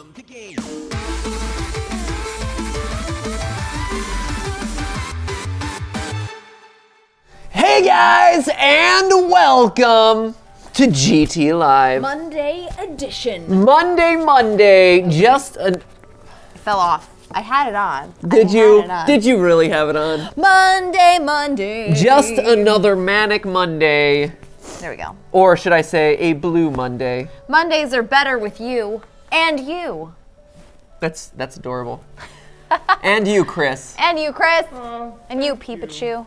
Welcome to Game. Hey guys, and welcome to GTLive. Monday edition. Monday. Just a... It fell off. I had it on. Did you really have it on? Monday. Just another manic Monday. There we go. Or should I say a blue Monday? Mondays are better with you and you. That's adorable. And you, Chris. And you, Chris. And you, Peepachu.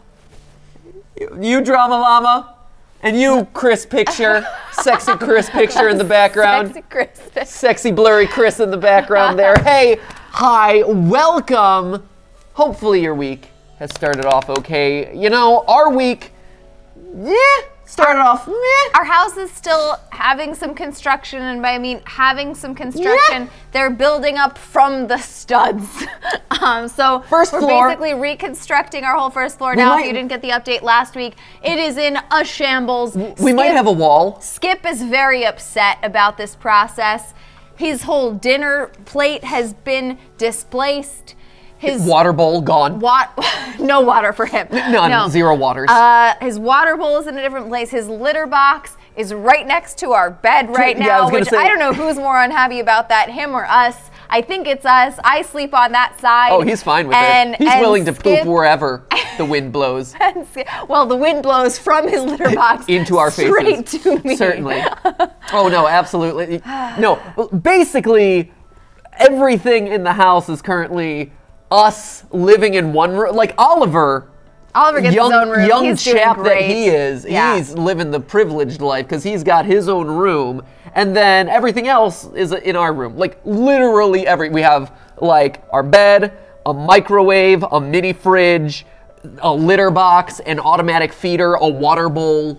You, Drama Llama. And you, Chris Picture. Sexy Chris Picture in the background. Sexy Chris. Sexy blurry Chris in the background there. Hey, hi, welcome. Hopefully your week has started off okay. You know, our week, started off meh. Our house is still having some construction, and by I mean having some construction, they're building up from the studs. So first we're floor. basically reconstructing our whole first floor now. If you didn't get the update last week, it is in a shambles. We might have a wall. Skip is very upset about this process. His whole dinner plate has been displaced. His water bowl gone. No water for him. None. No. Zero waters. His water bowl is in a different place. His litter box is right next to our bed right now, which I don't know who's more unhappy about that, him or us. I think it's us. I sleep on that side. Oh, he's fine with it. He's willing to poop wherever the wind blows. Well, the wind blows from his litter box into our faces. Straight to me. Certainly. Oh, no, absolutely. No, basically, everything in the house is currently us living in one room. Like Oliver gets his own room. Young he's chap doing great. that he is, he's living the privileged life because he's got his own room, and then everything else is in our room. Like literally we have like our bed, a microwave, a mini fridge, a litter box, an automatic feeder, a water bowl.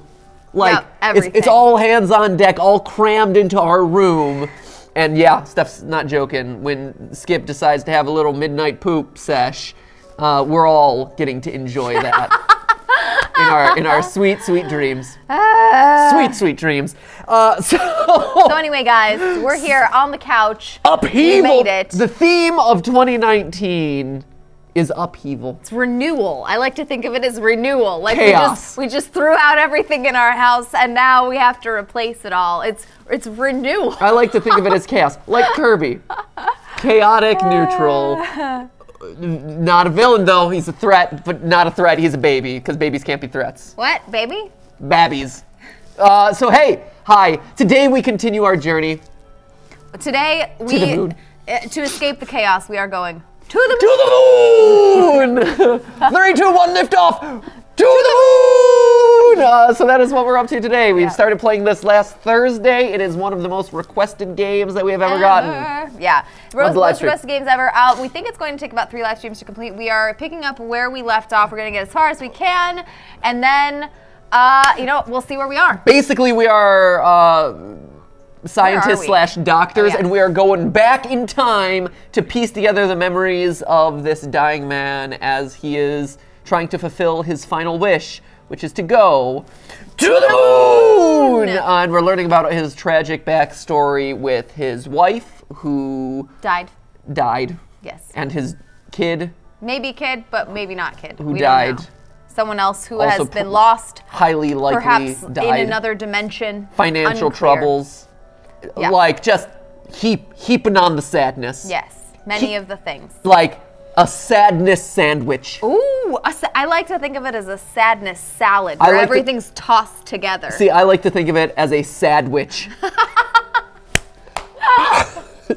Like everything. It's all hands on deck, all crammed into our room. And yeah, Steph's not joking. When Skip decides to have a little midnight poop sesh, we're all getting to enjoy that in our sweet dreams. Sweet dreams. So anyway, guys, we're here on the couch. Upheaval. We made it. The theme of 2019 is upheaval. It's renewal. I like to think of it as renewal. Like chaos. We just threw out everything in our house, and now we have to replace it all. It's renewal. I like to think of it as chaos, like Kirby. Chaotic, neutral. Not a villain though. He's a threat, but not a threat. He's a baby because babies can't be threats. What, baby? Babbies. So hey, hi. Today we continue our journey. Today to the moon. To escape the chaos, we are going to the moon. 3, 2, 1, lift off. To the moon! So that is what we're up to today. We've started playing this last Thursday. It is one of the most requested games that we have ever gotten. Yeah, most requested games ever. We think it's going to take about 3 live streams to complete. We are picking up where we left off. We're going to get as far as we can, and then, we'll see where we are. Basically, we are scientists slash doctors, and we are going back in time to piece together the memories of this dying man as he is trying to fulfill his final wish, which is to go to the moon! And we're learning about his tragic backstory with his wife, who died. Yes. And his kid. Maybe kid, but maybe not kid. Who died. Someone else who has been lost. Highly likely perhaps died. In another dimension. Financial troubles. Yeah. Like just heaping on the sadness. Yes. Many of the things. Like a sadness sandwich. Ooh, I like to think of it as a sadness salad where everything's tossed together. See, I like to think of it as a sadwich.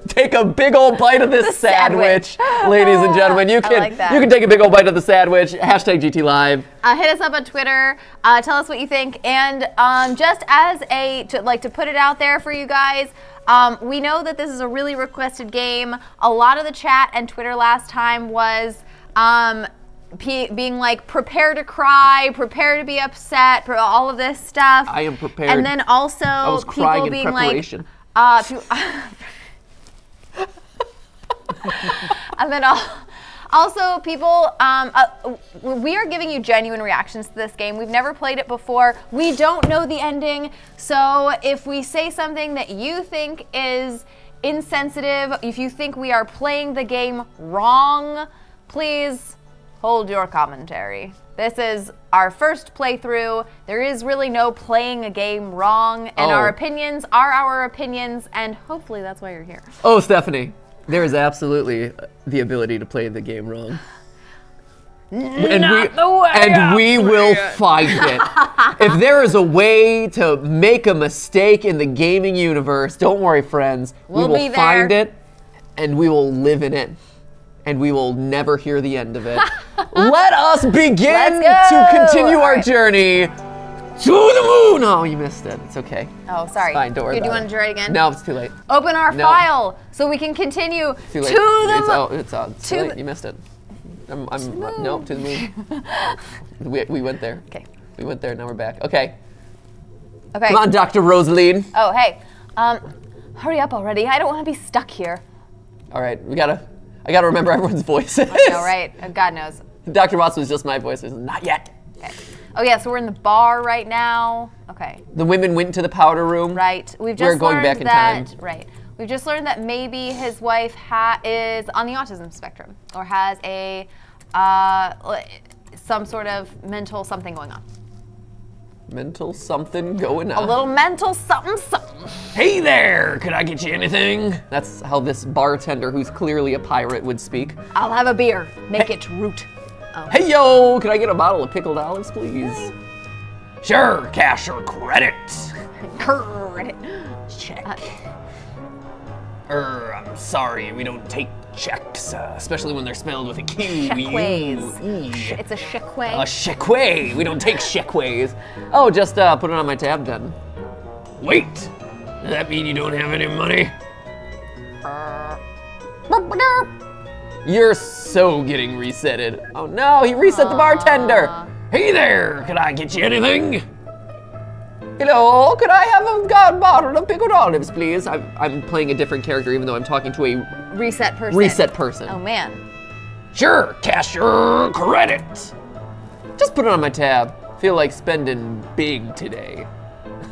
Take a big old bite of this sandwich, ladies and gentlemen. You can take a big old bite of the sandwich. Hashtag GTLive. Hit us up on Twitter. Tell us what you think. And just as to put it out there for you guys, we know that this is a really requested game. A lot of the chat and Twitter last time was being like, prepare to cry, prepare to be upset, all of this stuff. I am prepared. And then also people being like, and then also people, we are giving you genuine reactions to this game. We've never played it before. We don't know the ending. So if we say something that you think is insensitive, if you think we are playing the game wrong, please hold your commentary. This is our first playthrough. There is really no playing a game wrong, and our opinions are our opinions, and hopefully that's why you're here. Oh, Stephanie, there is absolutely the ability to play the game wrong. And we will find it. If there is a way to make a mistake in the gaming universe, don't worry, friends. We will find it, and we will live in it. And we will never hear the end of it. Let us begin to continue our journey to the moon. Oh, you missed it. It's okay. Oh, sorry. It's fine, don't worry Do you about want to try it again? No, it's too late. Open our file so we can continue to the moon. It's too late. You missed it. No, to the moon. we went there. Okay. We went there. Now we're back. Okay. Okay. Come on, Dr. Rosaline. Oh, hey. Hurry up already. I don't want to be stuck here. All right. I gotta remember everyone's voices. I know, right? God knows. Dr. Watts was just my voice. Not yet. Okay. Oh yeah, so we're in the bar right now. Okay. The women went to the powder room. Right. We're going back in time. Right. We've just learned that maybe his wife is on the autism spectrum or has a some sort of mental something going on. Mental something going on. A little mental something something. Hey there, could I get you anything? That's how this bartender, who's clearly a pirate, would speak. I'll have a beer. Make it root. Oh. Hey yo, could I get a bottle of pickled olives, please? Sure, cash or credit. Credit. Check. I'm sorry, we don't take checks, especially when they're spelled with a Q. Checkways. It's a checkway. A checkway. We don't take checkways. Oh, just put it on my tab then. Wait, does that mean you don't have any money? You're so getting resetted. Oh no, he reset the bartender. Hey there, could I get you anything? Hello, could I have a bottle of pickled olives, please? I'm playing a different character, even though I'm talking to a reset person. Oh man. Sure, cash your credit. Just put it on my tab. Feel like spending big today.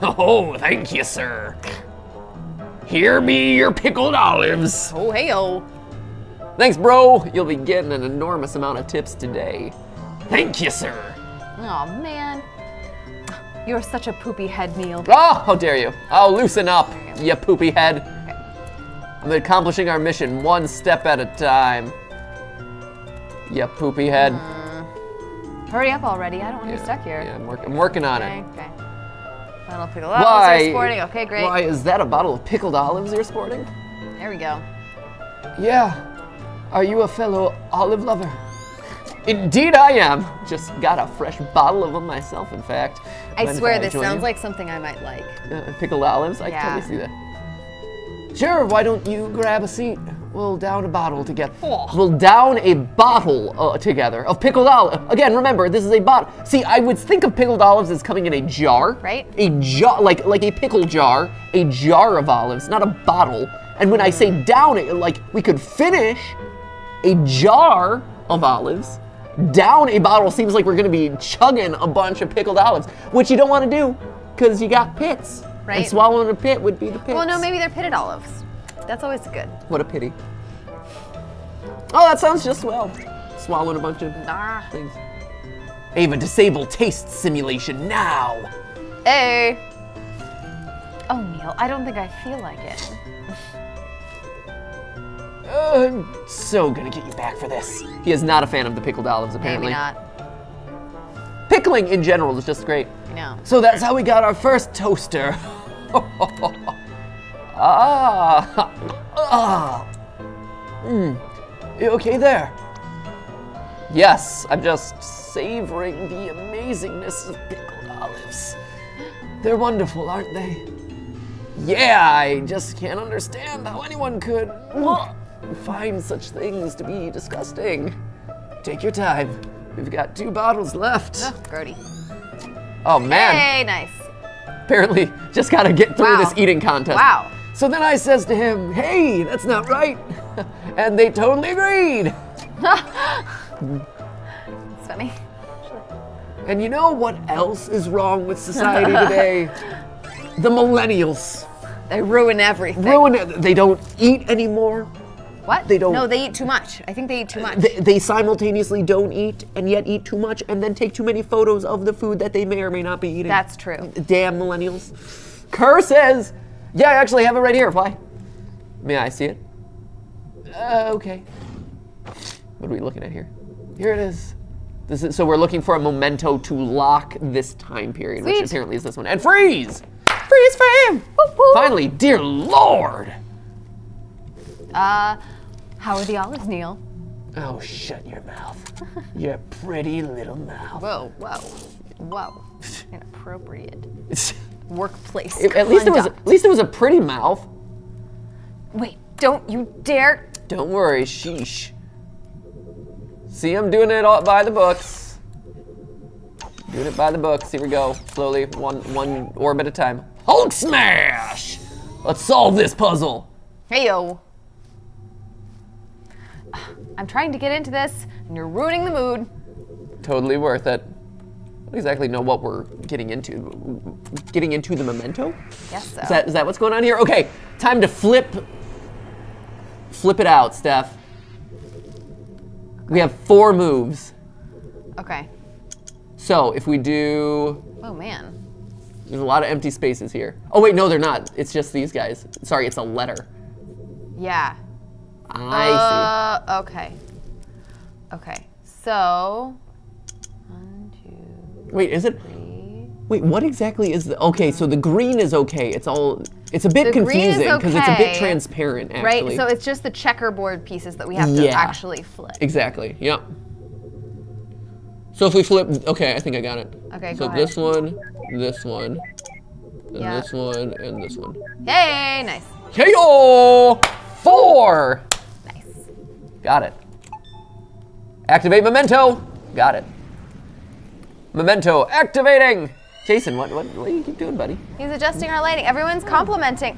Oh, thank you, sir. Here be your pickled olives. Oh, hey-oh. Thanks, bro. You'll be getting an enormous amount of tips today. Thank you, sir. Oh, man. You're such a poopy head, Neil. Oh, how dare you. Oh, loosen up, you poopy head. Okay. I'm accomplishing our mission one step at a time. You poopy head. Hurry up already. I don't want to be stuck here. Yeah, I'm working on it. Okay. Bottle of pickled olives you're sporting. Okay, great. Why, is that a bottle of pickled olives you're sporting? There we go. Yeah. Are you a fellow olive lover? Indeed I am. Just got a fresh bottle of them myself, in fact. I swear this sounds like something I might like. Pickled olives? I can totally see that. Sure, why don't you grab a seat? We'll down a bottle together. Oh. We'll down a bottle together of pickled olives. Again, remember, this is a bottle. See, I would think of pickled olives as coming in a jar. Right. A jar, like a pickle jar, a jar of olives, not a bottle. And when I say down it, like we could finish a jar of olives, down a bottle seems like we're gonna be chugging a bunch of pickled olives, which you don't wanna do, because you got pits. Right. And swallowing a pit would be the pits. Well, no, maybe they're pitted olives. That's always good. What a pity. Oh, that sounds just swell. Swallowing a bunch of things. I have a disabled taste simulation now. Hey. Oh, Neil, I don't think I feel like it. I'm so gonna get you back for this. He is not a fan of the pickled olives, apparently. Maybe not. Pickling in general is just great. I know. So that's how we got our first toaster. You okay there? Yes, I'm just savoring the amazingness of pickled olives. They're wonderful, aren't they? Yeah, I just can't understand how anyone could find such things to be disgusting. Take your time. We've got 2 bottles left. Oh, grody. Oh, man. Hey, nice. Apparently, just gotta get through this eating contest. Wow. So then I says to him, hey, that's not right. And they totally agreed. It's funny. And you know what else is wrong with society today? The millennials. They ruin everything. They don't eat anymore. What? They don't. No, they eat too much. I think they eat too much. They simultaneously don't eat and yet eat too much and then take too many photos of the food that they may or may not be eating. That's true. Damn millennials. Curses! Yeah, I actually have it right here. Fly. May I see it? Okay. What are we looking at here? Here it is. So we're looking for a memento to lock this time period, which apparently is this one. And freeze! Freeze frame! Woo, woo. Finally, dear Lord! How are the olives, Neil? Oh, shut your mouth. Your pretty little mouth. Whoa, whoa, whoa. Inappropriate. Workplace At least it was a pretty mouth. Wait, don't you dare. Don't worry, sheesh. See, I'm doing it all by the books. Doing it by the books. Here we go. Slowly, one orb at a time. Hulk smash! Let's solve this puzzle. Heyo. I'm trying to get into this, and you're ruining the mood. Totally worth it. I don't exactly know what we're getting into. Getting into the memento? Yes, so. Is that what's going on here? Okay, time to flip it out, Steph. We have 4 moves. Okay. So if we do... Oh, man. There's a lot of empty spaces here. Oh, wait, no, they're not. It's just these guys. Sorry, it's a letter. Yeah. I see. Okay. Okay, so... 1, 2... Wait, is it... 3... Wait, what exactly is the... Okay, so the green is okay. It's a bit confusing because it's a bit transparent, actually. Right, so it's just the checkerboard pieces that we have to actually flip. Exactly, yep. So if we flip... Okay, I think I got it. Okay, so go ahead. this one, and this one, and this one. Hey, nice. Hey-o! 4! Nice. Got it. Activate memento. Got it. Memento activating. Jason, what do you keep doing, buddy? He's adjusting our lighting. Everyone's complimenting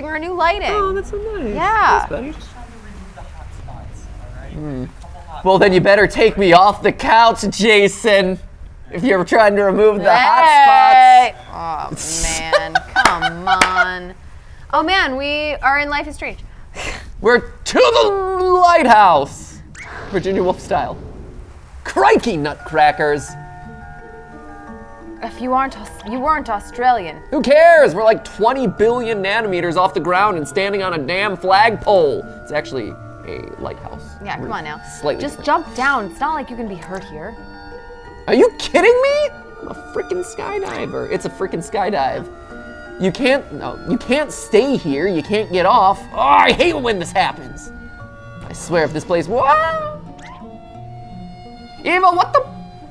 our new lighting. Oh, that's so nice. Yeah. Thanks, buddy. Just trying to remove the hot spots, all right? Well, then you better take me off the couch, Jason. If you're trying to remove the hot spots. Oh, man. Come on. Oh, man, we are in Life is Strange. We're to the lighthouse. Virginia Woolf style. Crikey, nutcrackers. If you weren't Australian. Who cares? We're like 20 billion nanometers off the ground and standing on a damn flagpole. It's actually a lighthouse. Yeah, come on now. Slightly Just different. jump down. It's not like you can be hurt here. Are you kidding me? I'm a freaking skydiver. It's a freaking skydive. You can't stay here. You can't get off. Oh, I hate when this happens. I swear if this place, whoa! Eva, what the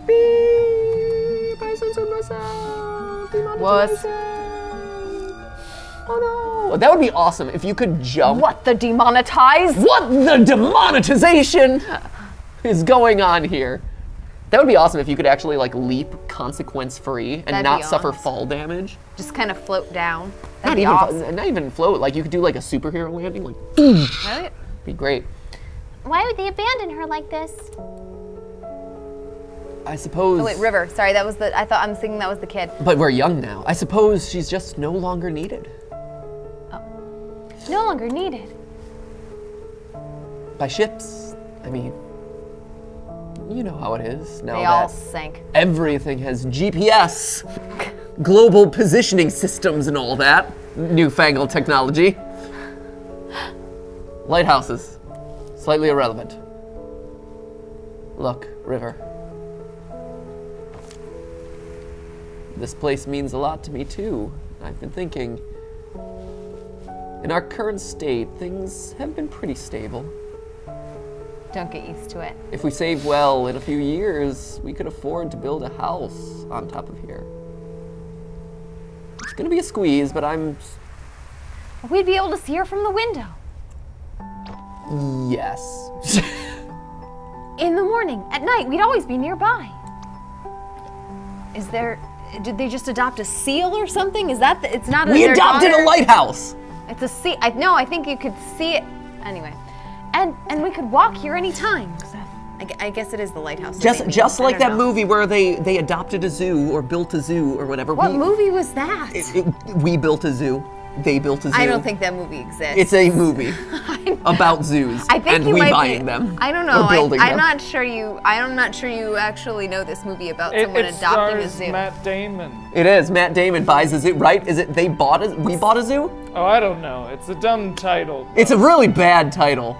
beep? I censored myself. Demonetization. Oh no. That would be awesome if you could jump. What the demonetize? What the demonetization is going on here? That would be awesome if you could actually like leap consequence-free and That'd not be suffer awesome. fall damage. Just kind of float down. Not That'd be even, awesome. not even float. Like you could do like a superhero landing. Like, Really? be great. Why would they abandon her like this? I suppose. Oh wait, River. Sorry, that was the. I'm thinking that was the kid. But we're young now. I suppose she's just no longer needed. No longer needed. By ships. I mean, you know how it is now They that all sank. everything has GPS, global positioning systems, and all that newfangled technology. Lighthouses, slightly irrelevant. Look, River. This place means a lot to me too. I've been thinking. In our current state, things have been pretty stable. Don't get used to it. If we save well, in a few years, we could afford to build a house on top of here. It's gonna be a squeeze, but We'd be able to see her from the window. yes. In the morning, at night, we'd always be nearby. Did they just adopt a seal or something? Is that it's not We their adopted daughter? a lighthouse! It's a sea. No, I think you could see it. Anyway, and we could walk here anytime. I guess it is the lighthouse. Just like that movie where they adopted a zoo or built a zoo or whatever. What movie was that? We built a zoo. They built a zoo. I don't think that movie exists. It's a movie about zoos. I think and you we might buying them. I don't know. Or building I'm them. not sure you. I'm not sure you actually know this movie about someone It adopting a stars zoo. Matt Damon. It is. Matt Damon buys a zoo, right? Is it we bought a zoo? Oh, I don't know. It's a dumb title. It's a really bad title.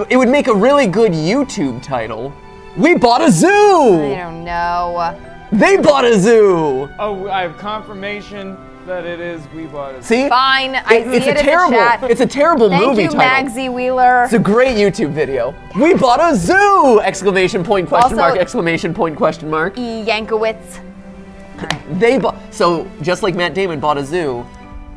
It would make a really good YouTube title. We bought a zoo! I don't know. They bought a zoo! Oh, I have confirmation that it is We Bought a Zoo. See? Fine. I see it's it a in terrible, the chat. it's a terrible Thank movie you, title. Magsy Wheeler. It's a great YouTube video. We bought a zoo! Exclamation point, question Also- mark, exclamation point, question mark. Yankowitz. They bought, so just like Matt Damon bought a zoo,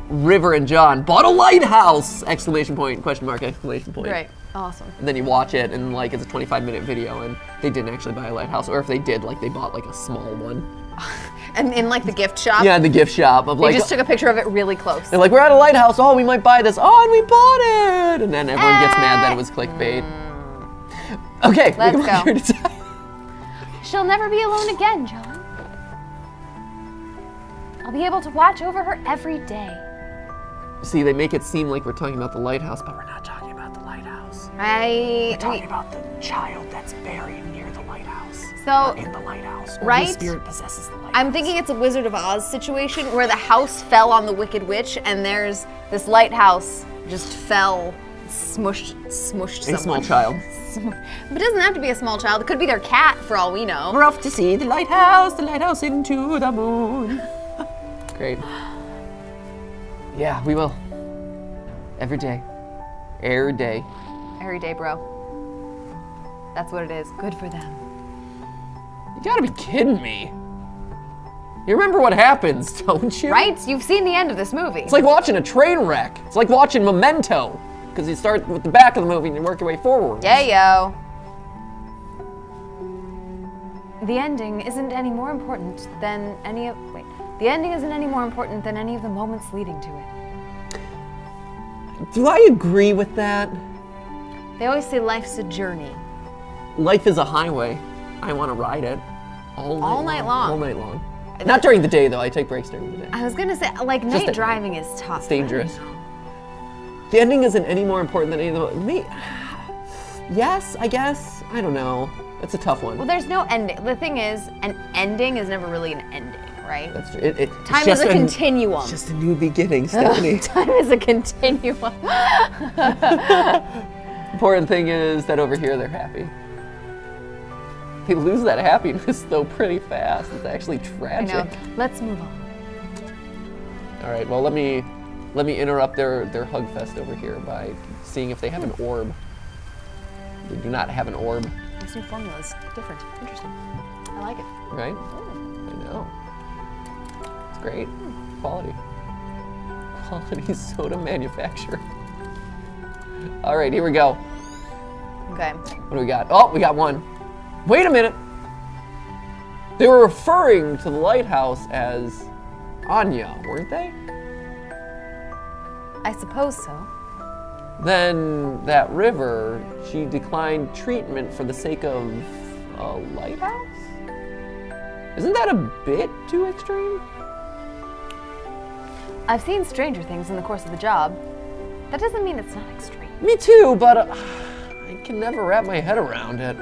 River and John bought a lighthouse! Exclamation point, question mark, exclamation point. Right. Awesome. And then you watch it and like it's a 25-minute video and they didn't actually buy a lighthouse, or if they did, like they bought like a small one. And in like the gift shop. Yeah, in the gift shop of They like, just took a picture of it really close. they're like, we're at a lighthouse, oh, we might buy this, oh, and we bought it! And then everyone gets mad that it was clickbait. Okay, Let's we go. here to time. She'll never be alone again, John. I'll be able to watch over her every day. See, they make it seem like we're talking about the lighthouse, but we're not talking about the lighthouse. We're talking about the child that's buried near the lighthouse. So, or in the lighthouse. Or right? the spirit possesses the lighthouse. I'm thinking it's a Wizard of Oz situation where the house fell on the Wicked Witch and there's this lighthouse just fell, smushed a someone. small child. But it doesn't have to be a small child. It could be their cat for all we know. We're off to see the lighthouse into the moon. Great. Yeah, we will. Every day. Every day. Every day, bro. That's what it is. Good for them. You gotta be kidding me. You remember what happens, don't you? Right? You've seen the end of this movie. It's like watching a train wreck. It's like watching Memento. Because you start with the back of the movie and you work your way forward. Yeah, yo. The ending isn't any more important than any of... Wait. The ending isn't any more important than any of the moments leading to it. Do I agree with that? They always say life's a journey. Life is a highway. I want to ride it all night long. All night long. Not during the day, though. I take breaks during the day. I was gonna say, like, Just night at driving is tough. It's dangerous. The ending isn't any more important than any of the... Me? Yes, I guess. I don't know. It's a tough one. Well, there's no ending. The thing is, an ending is never really an ending, right? That's true. Time is a continuum. It's just a new beginning, Stephanie. Time is a continuum. Important thing is that over here they're happy. They lose that happiness though pretty fast. It's actually tragic. I know. Let's move on. All right. Well, let me interrupt their hug fest over here by seeing if they have an orb. They do not have an orb. This new formula is different. Interesting. I like it. Right? I know. It's great. Quality. Quality soda manufacturer. All right, here we go. Okay. What do we got? Oh, we got one. Wait a minute. They were referring to the lighthouse as Anya, weren't they? I suppose so. Then that river, she declined treatment for the sake of a lighthouse? Isn't that a bit too extreme? I've seen stranger things in the course of the job. That doesn't mean it's not extreme. Me too, but I can never wrap my head around it.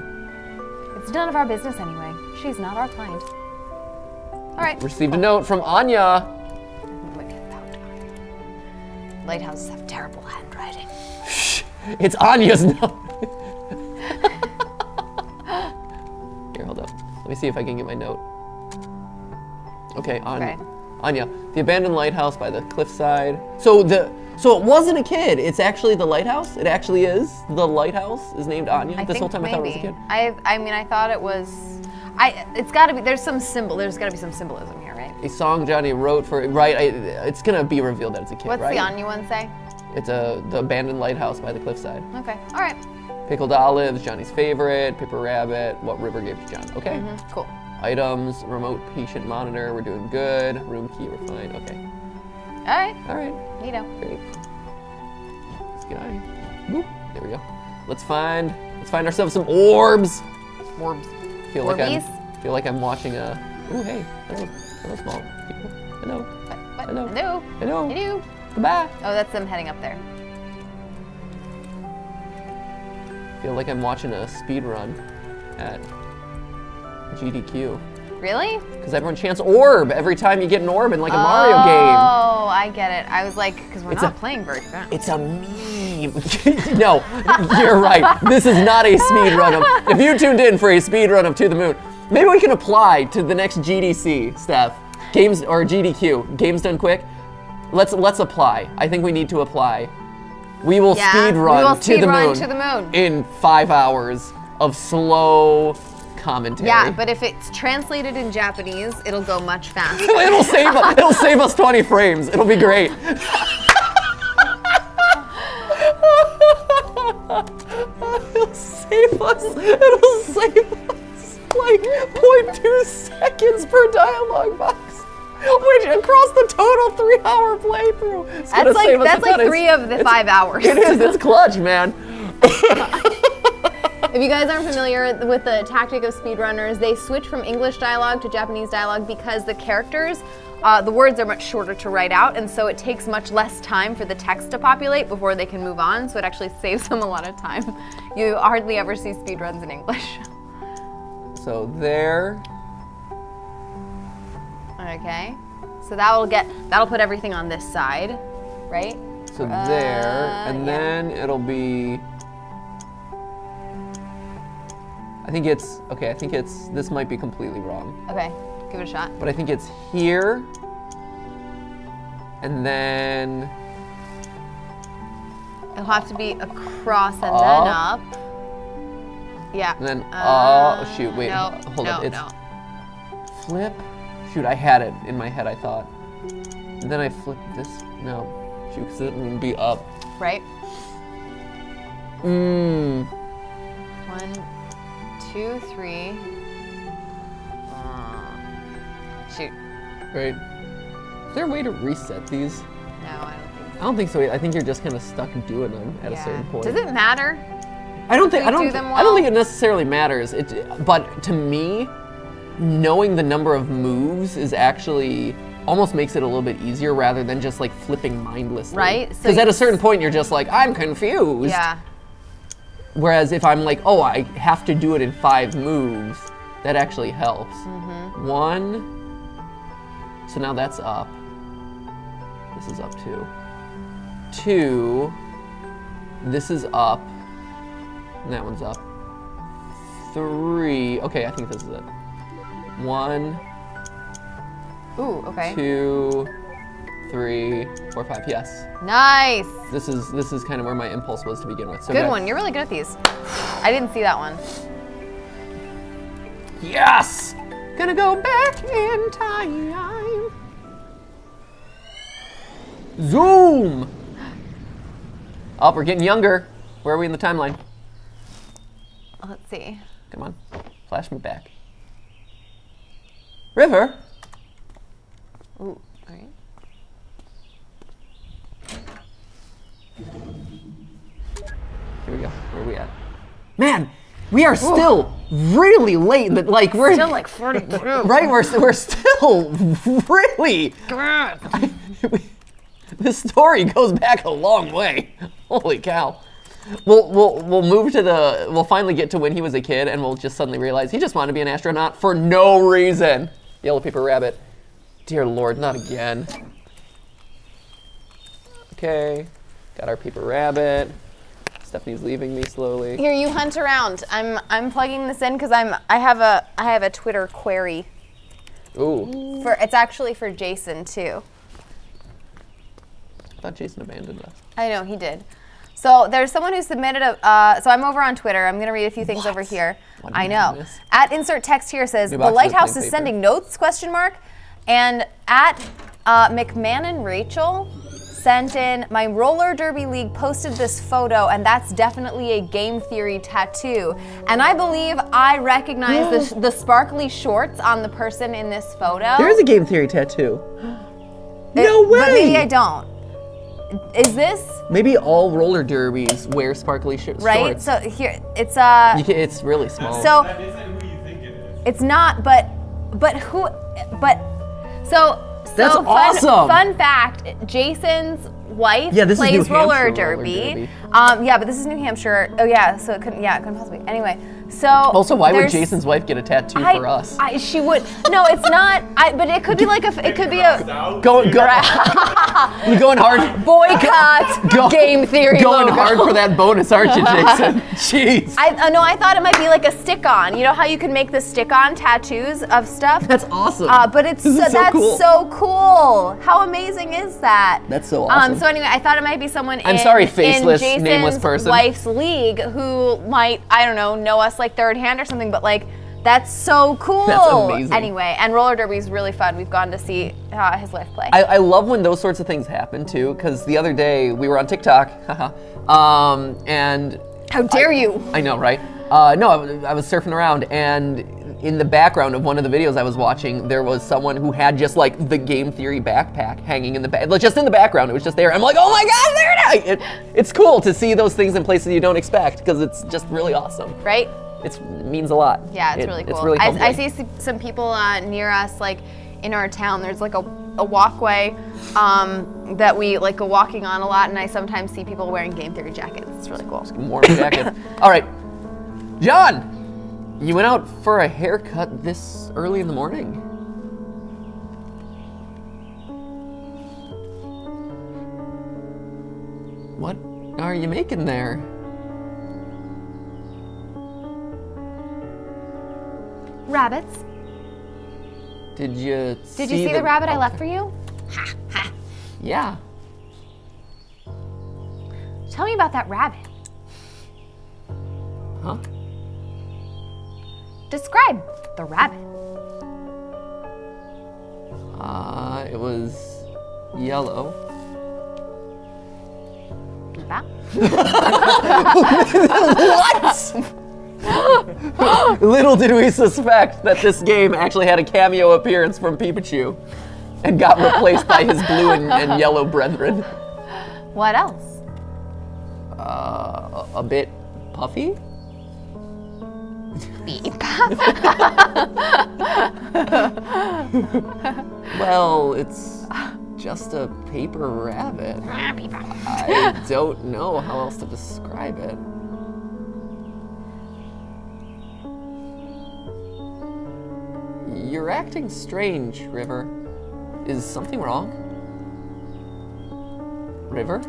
It's none of our business anyway. She's not our client. All right. Received a note from Anya. Lighthouses have terrible handwriting. It's Anya's note. Here, hold up. Let me see if I can get my note. Okay, Anya. Okay. Anya, the abandoned lighthouse by the cliffside. So it wasn't a kid. It's actually the lighthouse. It actually is the lighthouse. Is named Anya. This whole time I thought it was a kid. I mean, I thought it was. It's got to be. There's got to be some symbolism here, right? A song Johnny wrote for right. It's gonna be revealed that it's a kid. What's right? the Anya one say? It's the abandoned lighthouse by the cliffside. Okay. All right. Pickled olives, Johnny's favorite. Paper rabbit. What river gave to John? Okay. Cool. Items, remote patient monitor. We're doing good. Room key. We're fine. Okay. All right. All right. Neato. Great. Let's get out of here. Boop. There we go. Let's find ourselves some orbs. Orbs. Feel like I'm watching a. Ooh, hey. Hello small people. Hello. What? Hello. Hello. Hello. Hello. Goodbye. Oh, that's them heading up there. Feel like I'm watching a speed run at GDQ. Really? Because everyone chants orb every time you get an orb in like a Mario game. Oh, I get it. I was like, because we're not playing very fast. It's a meme. No, you're right. This is not a speed run of. If you tuned in for a speed run of To the Moon, maybe we can apply to the next GDC, Steph. Games or GDQ. Games done quick. Let's apply. I think we need to apply. We will speed run to the moon in 5 hours of slow commentary. Yeah, but if it's translated in Japanese, it'll go much faster. It'll save us 20 frames. It'll be great. It'll save us like 0.2 seconds per dialogue box. Which across the total 3-hour playthrough. That's like 3 of the 5 hours. It is, it's clutch, man. If you guys aren't familiar with the tactic of speedrunners, they switch from English dialogue to Japanese dialogue because the characters, the words are much shorter to write out, and so it takes much less time for the text to populate before they can move on, so it actually saves them a lot of time. You hardly ever see speedruns in English. So there. Okay, so that'll put everything on this side, right? So there, and then it'll be, I think it's, this might be completely wrong. Okay, give it a shot. But I think it's here, and then. It'll have to be across and then up. Yeah. And then, oh, shoot, wait, hold up, it's flip. Shoot, I had it in my head, I thought. And then I flipped this. No. Shoot, because it would be up. Right. 1, 2, 3. Shoot. Right. Is there a way to reset these? No, I don't think so. I don't think so. I think you're just kind of stuck doing them at a certain point. Does it matter? I don't think it necessarily matters. But to me, knowing the number of moves is actually almost makes it a little bit easier rather than just like flipping mindlessly. Right? Because at a certain point you're just like, I'm confused. Yeah. Whereas if I'm like, oh, I have to do it in 5 moves, that actually helps. 1. So now that's up. This is up too. 2. This is up. And that one's up. 3. Okay, I think this is it. 1. Ooh, okay. 2, 3, 4, 5. Yes. Nice. This is kind of where my impulse was to begin with. So good one. You're really good at these. I didn't see that one. Yes. Gonna go back in time. Zoom. Oh, we're getting younger. Where are we in the timeline? Let's see. Come on. Flash me back. River. Ooh, all right. Here we go. Where are we at? Man, we are still really late. But like we're still like 42. Right, we're still really. This story goes back a long way. Holy cow. We'll move to we'll finally get to when he was a kid, and we'll just suddenly realize he just wanted to be an astronaut for no reason. Yellow paper rabbit. Dear Lord, not again. Okay, got our paper rabbit. Stephanie's leaving me slowly. Here, you hunt around. I'm plugging this in because I have a Twitter query. Ooh. It's actually for Jason too. I thought Jason abandoned us. I know he did. So there's someone who submitted so I'm over on Twitter. I'm gonna read a few things over here. I know. At insert text here says the lighthouse is sending notes ? And at McMahon Rachel sent in, my roller derby league posted this photo, and that's definitely a game theory tattoo. And I believe I recognize the sparkly shorts on the person in this photo. There is a game theory tattoo. No way. But maybe I don't. Is this? Maybe all roller derbies wear sparkly shorts. Right. So here, it's it's really small. So That isn't who you think it is. it's not, but who? But so That's awesome. Fun fact: Jason's wife Yeah, this is plays New roller Hampshire derby. Yeah, but this is New Hampshire. Oh yeah, so it couldn't possibly. Anyway, so Also, why would there's- Jason's wife get a tattoo for us? She would. No, it's not. But it could be like it could be a Going hard. boycott game theory. Going logo. hard for that bonus, aren't you, Jason? Jeez. No, I thought it might be like a stick-on. You know how you can make the stick-on tattoos of stuff? That's awesome. But it's This is that's cool. so cool. How amazing is that? That's so awesome. So anyway, I thought it might be someone I'm sorry, faceless, in Jason's nameless person. wife's league who might, I don't know us like third hand or something, but like, that's so cool. That's amazing. Anyway, and roller derby is really fun. We've gone to see his wife play. I love when those sorts of things happen too, because the other day we were on TikTok, and How dare you? I know, right? No, I was surfing around, and in the background of one of the videos I was watching, there was someone who had just like the game theory backpack hanging in the back, just in the background. It was just there. I'm like, oh my God, there it is! It's cool to see those things in places you don't expect, because it's just really awesome. Right? It means a lot. Yeah, it's really cool. It's really I see some people near us, like in our town. There's like a walkway that we like go walking on a lot, and I sometimes see people wearing game theory jackets. It's really cool. Warm jacket. All right, John, you went out for a haircut this early in the morning. What are you making there? Rabbits. Did you see the rabbit I left for you? Yeah. Tell me about that rabbit. Huh? Describe the rabbit. It was yellow. Wow. What? Little did we suspect that this game actually had a cameo appearance from Pikachu and got replaced by his blue and yellow brethren. What else? A bit puffy? Beep. Well, it's just a paper rabbit. I don't know how else to describe it. You're acting strange, River. Is something wrong? River?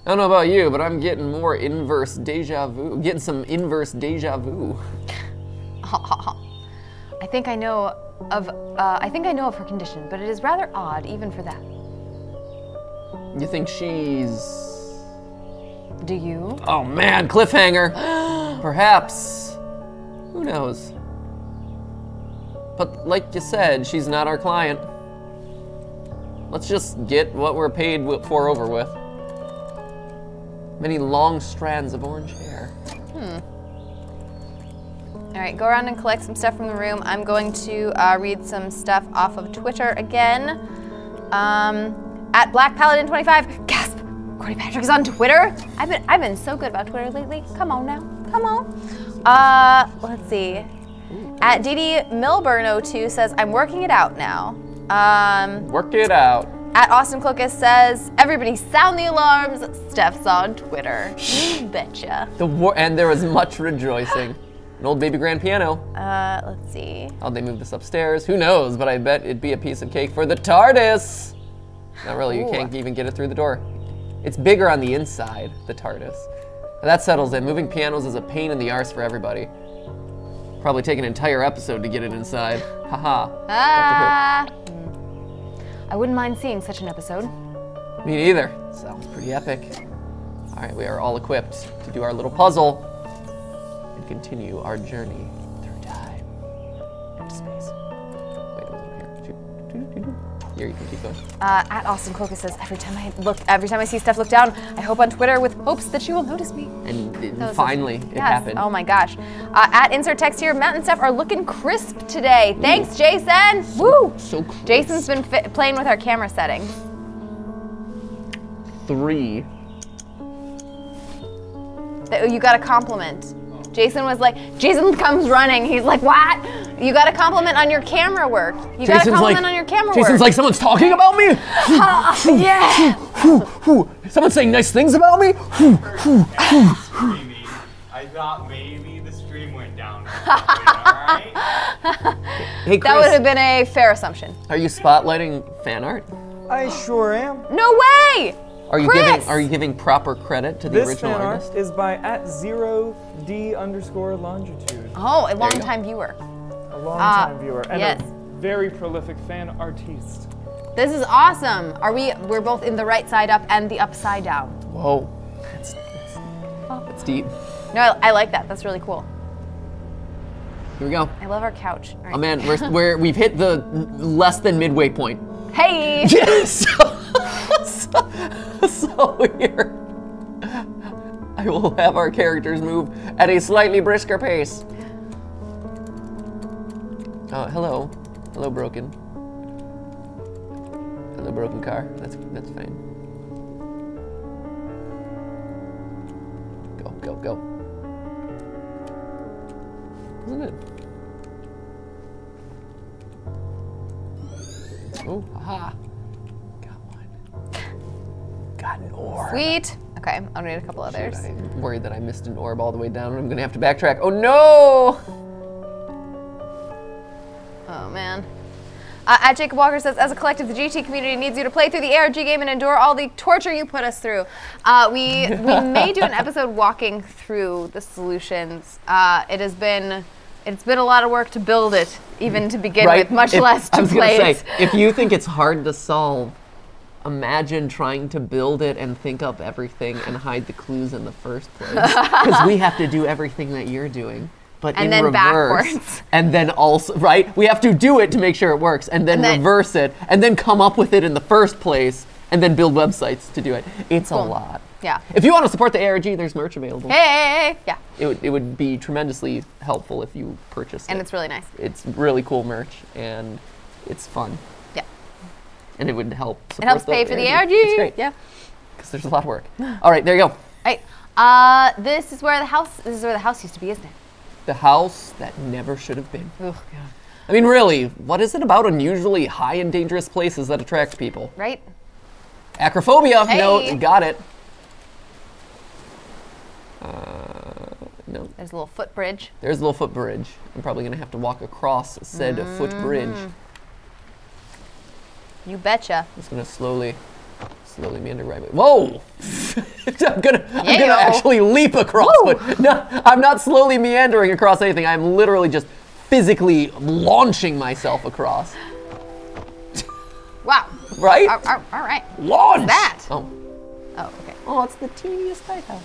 I don't know about you, but I'm getting more inverse deja vu. Getting some inverse deja vu. I think I know of her condition, but it is rather odd even for that. You think she's... Do you? Oh man, cliffhanger. Perhaps. Who knows? But like you said, she's not our client. Let's just get what we're paid for over with. Many long strands of orange hair. All right, go around and collect some stuff from the room. I'm going to read some stuff off of Twitter again. At Black Paladin 25. Gasp! Corey Patrick is on Twitter. I've been so good about Twitter lately. Come on now, come on. Let's see. At DD Milburn 02 says I'm working it out now. Work it out. At Austin Clocus says everybody sound the alarms. Steph's on Twitter. You betcha. And there was much rejoicing. An old baby grand piano. Let's see. How'd they move this upstairs? Who knows? But I bet it'd be a piece of cake for the TARDIS. Not really. You can't even get it through the door. It's bigger on the inside, the TARDIS. That settles it. Moving pianos is a pain in the arse for everybody. Probably take an entire episode to get it inside. Haha. I wouldn't mind seeing such an episode. Me neither. Sounds pretty epic. All right, we are all equipped to do our little puzzle and continue our journey through time into space. Wait, it was over here. Shoot. Here, you can keep going. At Austin Clocus says every time I see Steph look down, I hope on Twitter with hopes that she will notice me. And finally, it happened. Oh my gosh. At insert text here, Matt and Steph are looking crisp today. Thanks, Jason. Woo! So cool. Jason's been playing with our camera settings. 3. You got a compliment. Jason was like, Jason comes running. He's like, what? You got a compliment on your camera work. You got a compliment on your camera work. Jason's like, someone's talking about me? Yeah. Someone's saying nice things about me? Screaming. I thought maybe the stream went down. Alright? Hey, Chris, That would have been a fair assumption. are you spotlighting fan art? I sure am. No way! Are you Chris! giving proper credit to the This original fan artist? art is by @0d_longitude. Oh, a long you go. time viewer. A long-time viewer and yes. a very prolific fan artiste. This is awesome. We're both in the right side up and the upside down. Whoa, that's deep. No, I like that. That's really cool. Here we go. I love our couch. All right. Oh man, we've hit the less than midway point. Hey! So here, I will have our characters move at a slightly brisker pace. Hello, broken. Hello, broken car. That's fine. Go. Isn't it? Oh, haha. Got one. Got an orb. Sweet. Okay, I'll need a couple others. Shoot, I'm worried that I missed an orb all the way down and I'm gonna have to backtrack. Oh no! Oh man. At Jacob Walker says, as a collective, the GT community needs you to play through the ARG game and endure all the torture you put us through. We may do an episode walking through the solutions. It's been a lot of work to build it, even to begin with, much less to play it. If you think it's hard to solve, imagine trying to build it and think up everything and hide the clues in the first place. Because we have to do everything that you're doing. But And in then reverse, backwards. and then also, right? We have to do it to make sure it works, and then reverse it, and then come up with it in the first place, and then build websites to do it. It's a lot. Yeah. If you want to support the ARG, there's merch available. Hey! Yeah. It would be tremendously helpful if you purchased it. And it's really nice. It's really cool merch, and it's fun. Yeah. And it would help support It helps pay for the ARG. It's great. Yeah. Because there's a lot of work. All right, there you go. Right. This is where the house used to be, isn't it? The house that never should have been. Oh god. I mean, really, what is it about unusually high and dangerous places that attracts people? Right? Acrophobia. Hey. No, got it. No. There's a little footbridge. There's a little footbridge. I'm probably gonna have to walk across said footbridge. You betcha. I'm just gonna slowly meander right. Whoa! I'm gonna actually leap across, but no, I'm not slowly meandering across anything. I'm literally just physically launching myself across. Wow. Right? All right. Launch! What's that? Oh. Oh, okay. Oh, it's the teeniest lighthouse.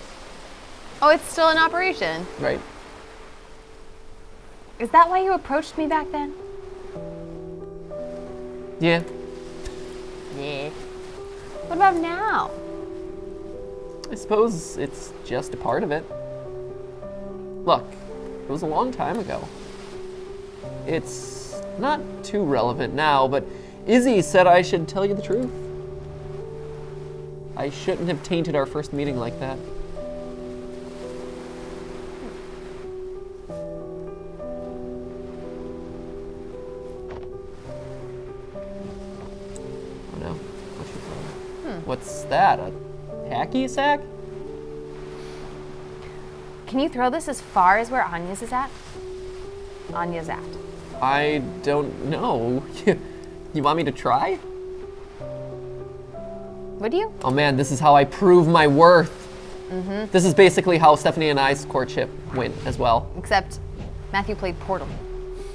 Oh, it's still in operation. Right. Is that why you approached me back then? Yeah. Yeah. What about now? I suppose it's just a part of it. Look, it was a long time ago. It's not too relevant now, but Izzy said I should tell you the truth. I shouldn't have tainted our first meeting like that. Oh no, what you throwing? What's that, a hacky sack? Can you throw this as far as where Anya's is at? Anya's at. I don't know. You want me to try? Would you? Oh man, this is how I prove my worth. This is basically how Stephanie and I's courtship went as well. Except Matthew played Portal.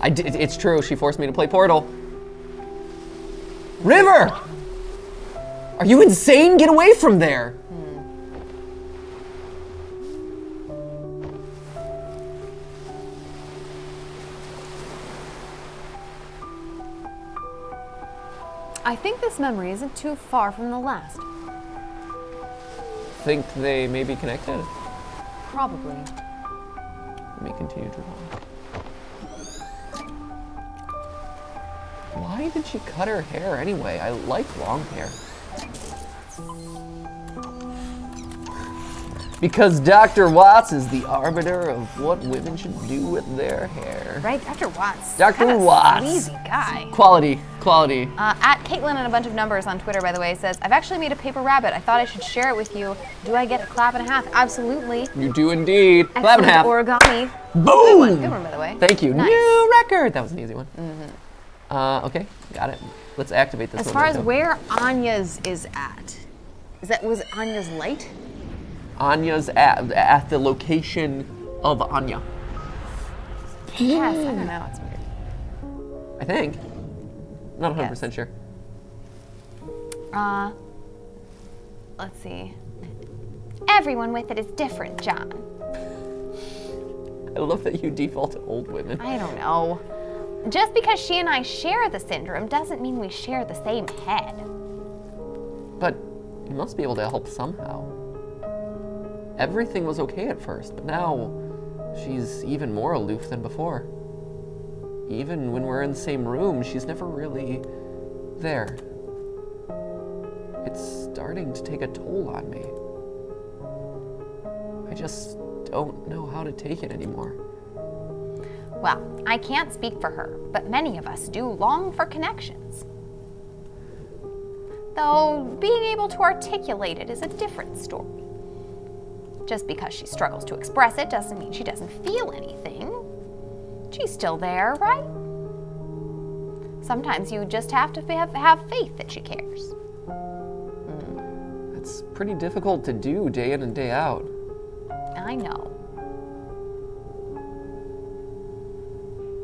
I did, it's true, she forced me to play Portal. River! Are you insane? Get away from there! I think this memory isn't too far from the last. Think they may be connected? Probably. Let me continue to walk. Why did she cut her hair anyway? I like long hair. Because Dr. Watts is the arbiter of what women should do with their hair. Right, Dr. Watts. Dr. Kinda Watts. Sleazy guy. Quality. At Caitlin and a bunch of numbers on Twitter, by the way, says, I've actually made a paper rabbit. I thought I should share it with you. Do I get a clap and a half? Absolutely. You do indeed. Clap and a half. Origami. Boom! Good one, by the way. Thank you. Nice. New record. That was an easy one. Okay, got it. Let's activate this As one. far as where Anya's is at, was Anya's light? Anya's at the location of Anya. Yes, I don't know. It's weird. I think. Not 100% sure. Let's see. Everyone with it is different, John. I love that you default to old women. I don't know. Just because she and I share the syndrome doesn't mean we share the same head. But you must be able to help somehow. Everything was okay at first, but now she's even more aloof than before. Even when we're in the same room, she's never really there. It's starting to take a toll on me. I just don't know how to take it anymore. Well, I can't speak for her, but many of us do long for connections. Though being able to articulate it is a different story. Just because she struggles to express it doesn't mean she doesn't feel anything. She's still there, right? Sometimes you just have to have faith that she cares. It's pretty difficult to do day in and day out. I know.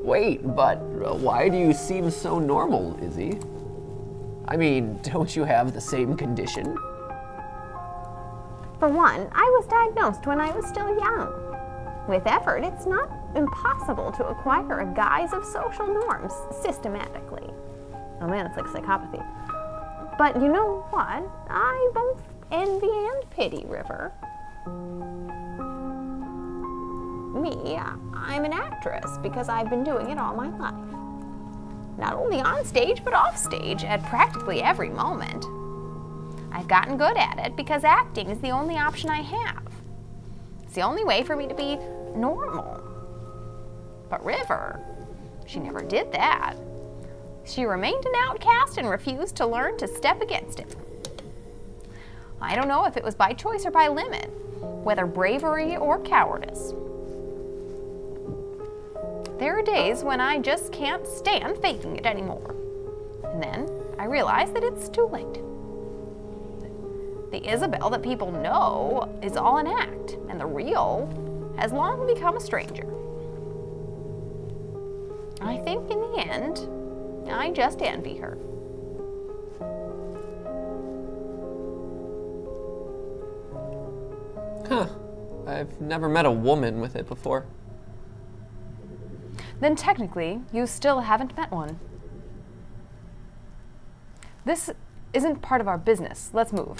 Wait, but why do you seem so normal, Izzy? I mean, don't you have the same condition? For one, I was diagnosed when I was still young. With effort, it's not impossible to acquire a guise of social norms systematically. Oh man, it's like psychopathy. But you know what? I both envy and pity River. Me, I'm an actress because I've been doing it all my life. Not only on stage, but off stage at practically every moment. I've gotten good at it because acting is the only option I have. It's the only way for me to be normal. But River, she never did that. She remained an outcast and refused to learn to step against it. I don't know if it was by choice or by limit, whether bravery or cowardice. There are days when I just can't stand faking it anymore. And then I realize that it's too late. The Isabel that people know is all an act, and the real has long become a stranger. I think in the end, I just envy her. Huh. I've never met a woman with it before. Then technically, you still haven't met one. This isn't part of our business. Let's move.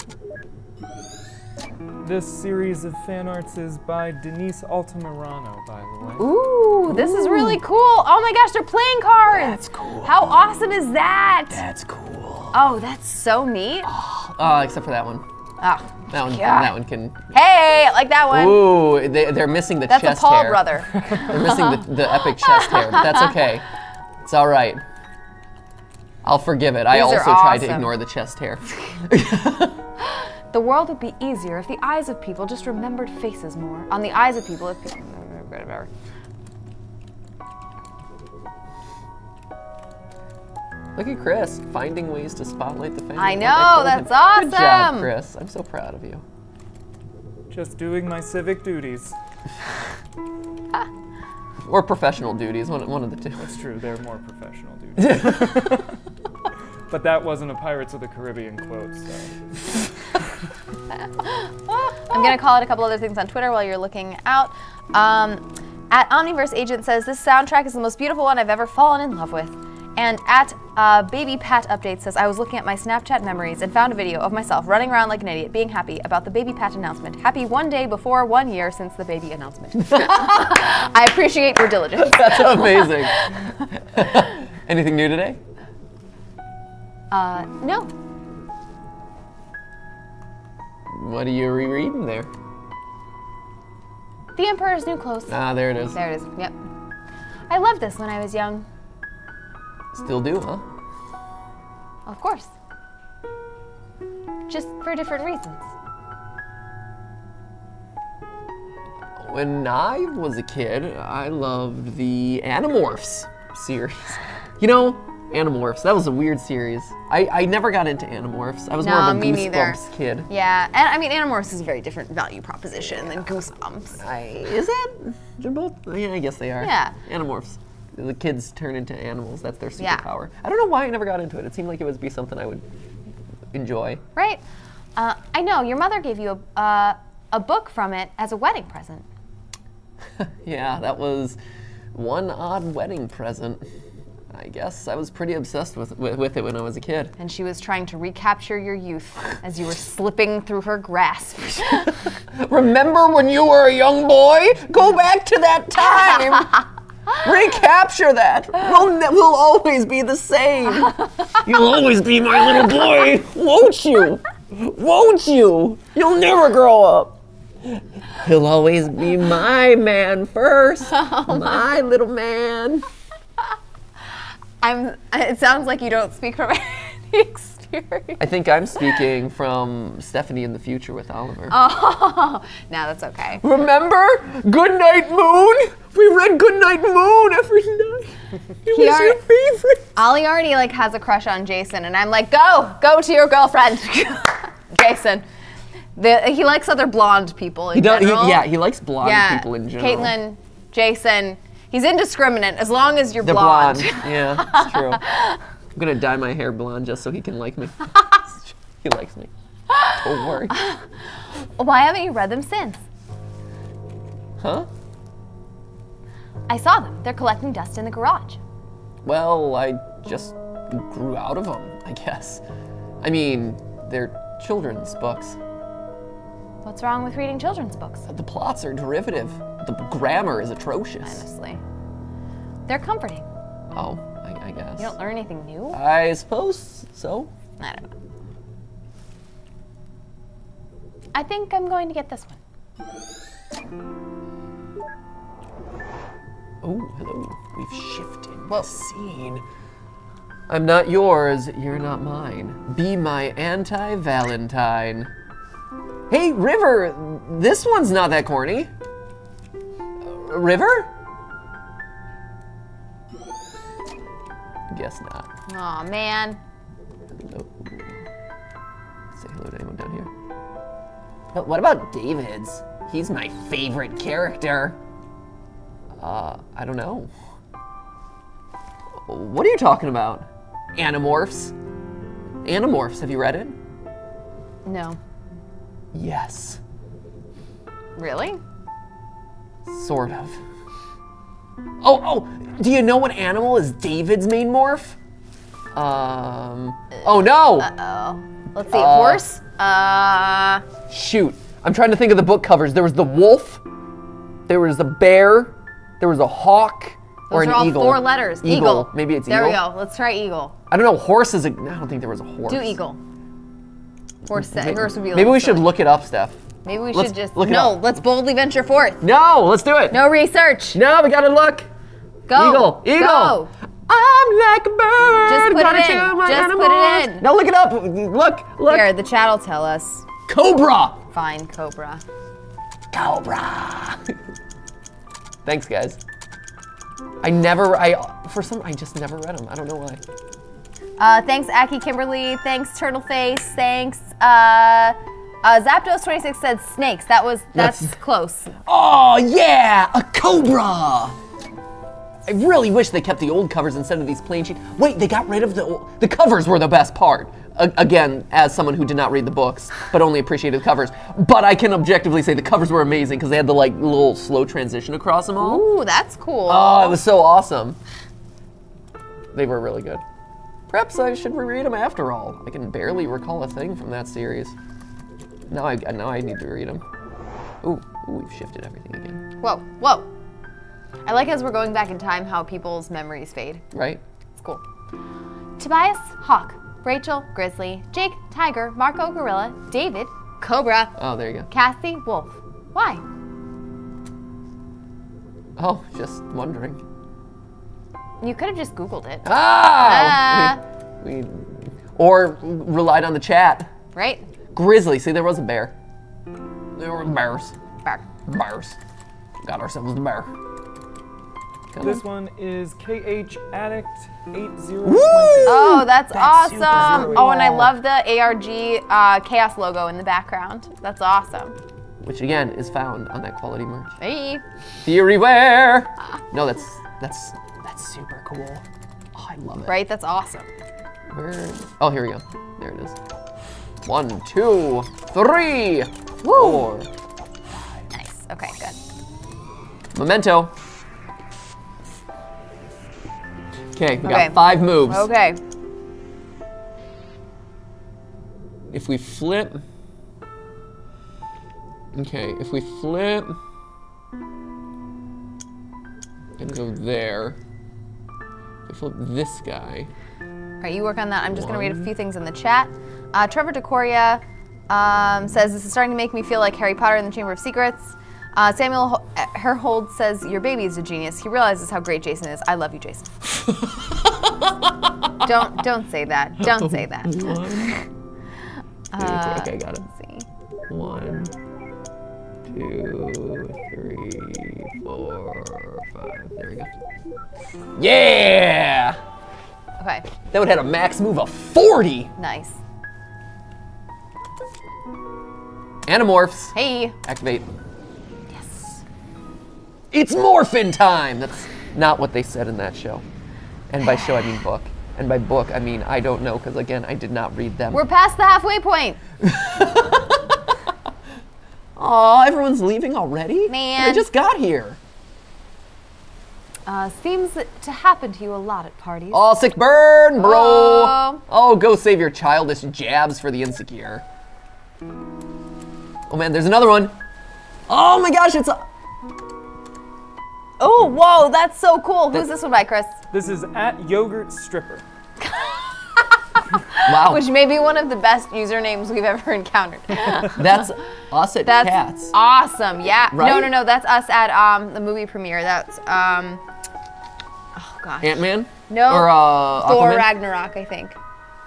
This series of fan arts is by Denise Altamirano, by the way. Ooh, this is really cool. Oh my gosh, they're playing cards. That's cool. How awesome is that? That's cool. Oh, that's so neat. Except for that one. Oh, That one can. Hey, I like that one. Ooh, they're missing the That's chest a Paul hair. brother. They're missing the epic chest hair, but that's okay. It's all right. I'll forgive it. I These are also tried to awesome. ignore the chest hair. The world would be easier if the eyes of people just remembered faces more. On the eyes of people, if people. Whatever. Look at Chris, finding ways to spotlight the family. I know, that's awesome. Good job, Chris. I'm so proud of you. Just doing my civic duties. Or professional duties, one of the two. That's true, they're more professional duties. But that wasn't a Pirates of the Caribbean quote, so. I'm going to call it a couple other things on Twitter while you're looking out. At Omniverse Agent says, this soundtrack is the most beautiful one I've ever fallen in love with. And at Baby Pat Update says, I was looking at my Snapchat memories and found a video of myself running around like an idiot being happy about the Baby Pat announcement. Happy 1 day before 1 year since the baby announcement. I appreciate your diligence. That's amazing. Anything new today? No. What are you rereading there? The Emperor's New Clothes. Ah, there it is. There it is. Yep. I loved this when I was young. Still do, huh? Of course. Just for different reasons. When I was a kid, I loved the Animorphs series. You know, Animorphs, that was a weird series. I never got into Animorphs. I was more of a Goosebumps kid. Yeah, and I mean, Animorphs is a very different value proposition than Goosebumps. Is it? They're both, yeah, I guess they are. Yeah. Animorphs. The kids turn into animals, that's their superpower. I don't know why I never got into it. It seemed like it would be something I would enjoy. Right. I know, your mother gave you a book from it as a wedding present. Yeah, that was one odd wedding present. I guess I was pretty obsessed with it when I was a kid. And she was trying to recapture your youth as you were slipping through her grasp. Remember when you were a young boy? Go back to that time. Recapture that. We'll always be the same. You'll always be my little boy, won't you? Won't you? You'll never grow up. He'll always be my man first. My little man. It sounds like you don't speak from any experience. I think I'm speaking from Stephanie in the future with Oliver. Oh, no, that's okay. Remember? Goodnight Moon? We read Goodnight Moon every night. It was your favorite. Ollie already has a crush on Jason, and I'm like, go to your girlfriend, Jason. He likes other blonde people in general. He likes blonde people in general. Caitlin, Jason. He's indiscriminate as long as you're They're blonde. Yeah, that's true. I'm gonna dye my hair blonde just so he can like me. He likes me. Don't worry. Why haven't you read them since? Huh? I saw them. They're collecting dust in the garage. Well, I just grew out of them, I guess. I mean, they're children's books. What's wrong with reading children's books? The plots are derivative. The grammar is atrocious. Honestly. They're comforting. Oh, I guess. You don't learn anything new? I suppose so. I don't know. I think I'm going to get this one. Oh, hello. We've shifted the scene. I'm not yours, you're not mine. Be my anti-Valentine. Hey, River, this one's not that corny. River? Guess not. Aw, man. Hello. Say hello to anyone down here. But what about David's? He's my favorite character. I don't know. What are you talking about? Animorphs? Animorphs, have you read it? No. Yes. Really? Sort of. Oh, do you know what animal is David's main morph? Oh no! Uh-oh. Let's see, horse? Shoot, I'm trying to think of the book covers. There was the wolf, there was a bear, there was a hawk, or an Those are all eagle. 4 letters. Eagle. Maybe it's there eagle. There we go, let's try eagle. I don't know, horse is I don't think there was a horse. Do eagle. Horse would be a Maybe little we should silly. look it up, Steph. Maybe we Let's should just, look it no, up. let's boldly venture forth. No, let's do it. No research. No, we gotta look. Go. Eagle. Go. I'm like a bird. Just put Gotta it in. chill my Just put animals. it in. No, look it up. Look. Here, the chat will tell us. Cobra. Fine, Cobra. Cobra. Thanks, guys. I just never read them. I don't know why. Thanks, Aki Kimberly. Thanks, Turtleface. Thanks. Zapdos26 said snakes. That's close. Oh yeah, a cobra. I really wish they kept the old covers instead of these plain sheets. Wait, they got rid of the covers were the best part. Again, as someone who did not read the books, but only appreciated the covers. But I can objectively say the covers were amazing because they had the little slow transition across them all. Ooh, that's cool. Oh, it was so awesome. They were really good. Perhaps I should reread them after all. I can barely recall a thing from that series. Now I need to read them. Ooh, we've shifted everything again. Whoa. I like as we're going back in time how people's memories fade. Right? It's cool. Tobias, Hawk. Rachel, Grizzly. Jake, Tiger. Marco, Gorilla. David, Cobra. Oh, there you go. Cassie, Wolf. Why? Oh, just wondering. You could have just Googled it. Ah! Or relied on the chat. Right? Grizzly. See, there was a bear. There were bears. Bear. Bears. Got ourselves a bear. This one is KH Addict 8020. Oh, that's awesome. super Oh, and I cool. love the ARG Chaos logo in the background. That's awesome. Which again is found on that quality merch. Hey. Theory wear. No, that's super cool. Oh, I love it. Right? That's awesome. Where? Oh, here we go. There it is. 1, 2, 3, 4. Nice. Okay, good. Memento. Okay, we Okay. got 5 moves. Okay. If we flip. Okay, if we flip and go there, if we flip this guy. All right, you work on that. I'm just going to read a few things in the chat. Trevor DeCoria says, this is starting to make me feel like Harry Potter in the Chamber of Secrets. Samuel Herhold says, your baby is a genius. He realizes how great Jason is. I love you, Jason. Don't say that. Don't say that. 1, 2, okay, got it. Let's see. 1, 2, 3, 4, 5. There we go. Yeah! Okay, That would have had a max move of 40. nice. Animorphs. Hey. Activate. Yes. It's morphin' time! That's not what they said in that show. And by show, I mean book. And by book, I mean I don't know, because again, I did not read them. We're past the halfway point. Aw, everyone's leaving already? Man. They just got here. Seems to happen to you a lot at parties. Oh, sick burn, bro. Oh. Oh, go save your childish jabs for the insecure. Oh man, there's another one. Oh my gosh, it's a... Oh, whoa, that's so cool. Who's this one by, Chris? This is at Yogurt Stripper. Wow. Which may be one of the best usernames we've ever encountered. That's us at That's Cats. awesome. Yeah. Right? No. That's us at the movie premiere. That's oh gosh. Ant-Man? No. Or Thor Aquaman? Ragnarok, I think.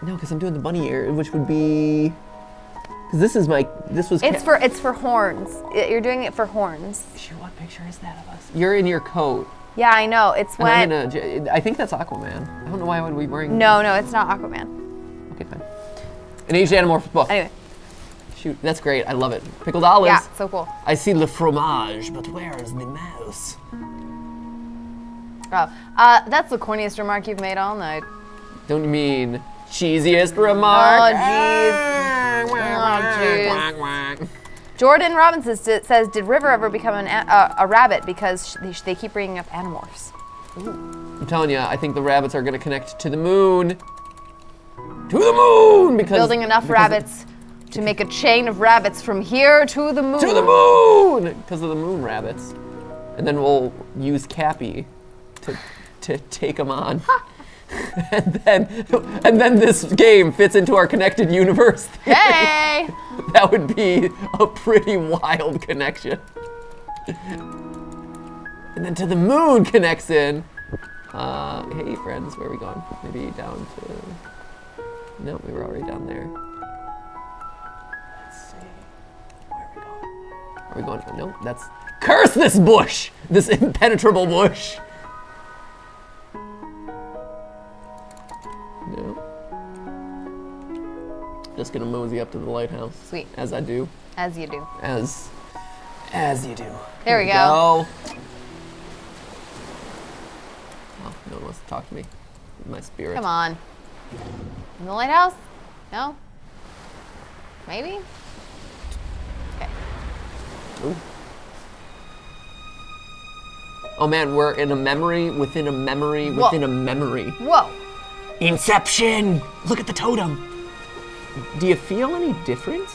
No, because I'm doing the bunny ear, which would be... Because this was... It's for horns. You're doing it for horns. Shoot, what picture is that of us? You're in your coat. Yeah, I know. It's And I'm when. in I think that's Aquaman. I don't know why I would be wearing... No, it's not Aquaman. Okay, fine. An aged Animorphs book. Anyway. Shoot, that's great. I love it. Pickled olives. Yeah, so cool. I see le fromage, but where is the mouse? Oh, that's the corniest remark you've made all night. Don't you mean cheesiest remark? Oh, jeez. Oh, jeez. Jordan Robinson says, did River ever become a rabbit because they keep bringing up Animorphs? I'm telling you, I think the rabbits are going to connect to the moon. To the moon! Because Building enough rabbits to make a chain of rabbits from here to the moon. To the moon! Because of the moon rabbits. And then we'll use Cappy to take them on. and then this game fits into our connected universe. Hey! That would be a pretty wild connection. And then to the moon connects in. Hey friends, where are we going? Maybe down to... No, we were already down there. Let's see. Where are we going? Are we going? No, that's... Curse this bush! This impenetrable bush! No. Just gonna mosey up to the lighthouse. Sweet. As I do. As you do. As you do. There we go. Oh, no one wants to talk to me. My spirit. Come on. In the lighthouse? No? Maybe? Okay. Ooh. Oh man, we're in a memory within a memory within a memory. Whoa. Inception! Look at the totem. Do you feel any difference?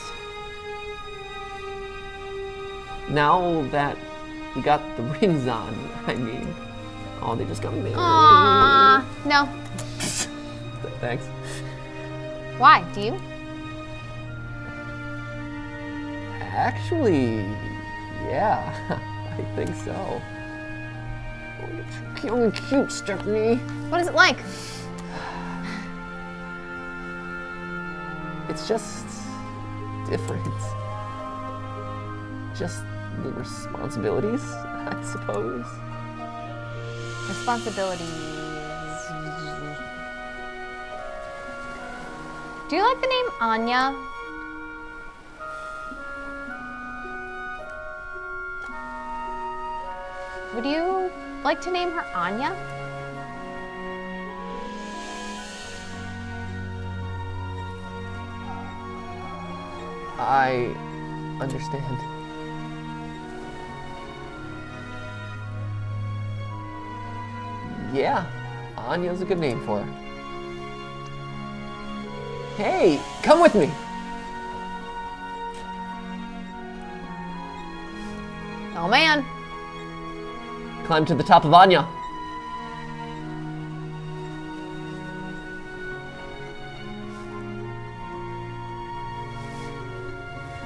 Now that we got the rings on, I mean. Oh, they just got married. Aww. No. Thanks. Why? Do you? Actually, yeah, I think so. You're cute, Stephanie. What is it like? It's just different. Just the responsibilities, I suppose. Responsibilities. Do you like the name Anya? Would you like to name her Anya? I understand. Yeah, Anya's a good name for her. Hey, come with me. Oh man. Climb to the top of Anya.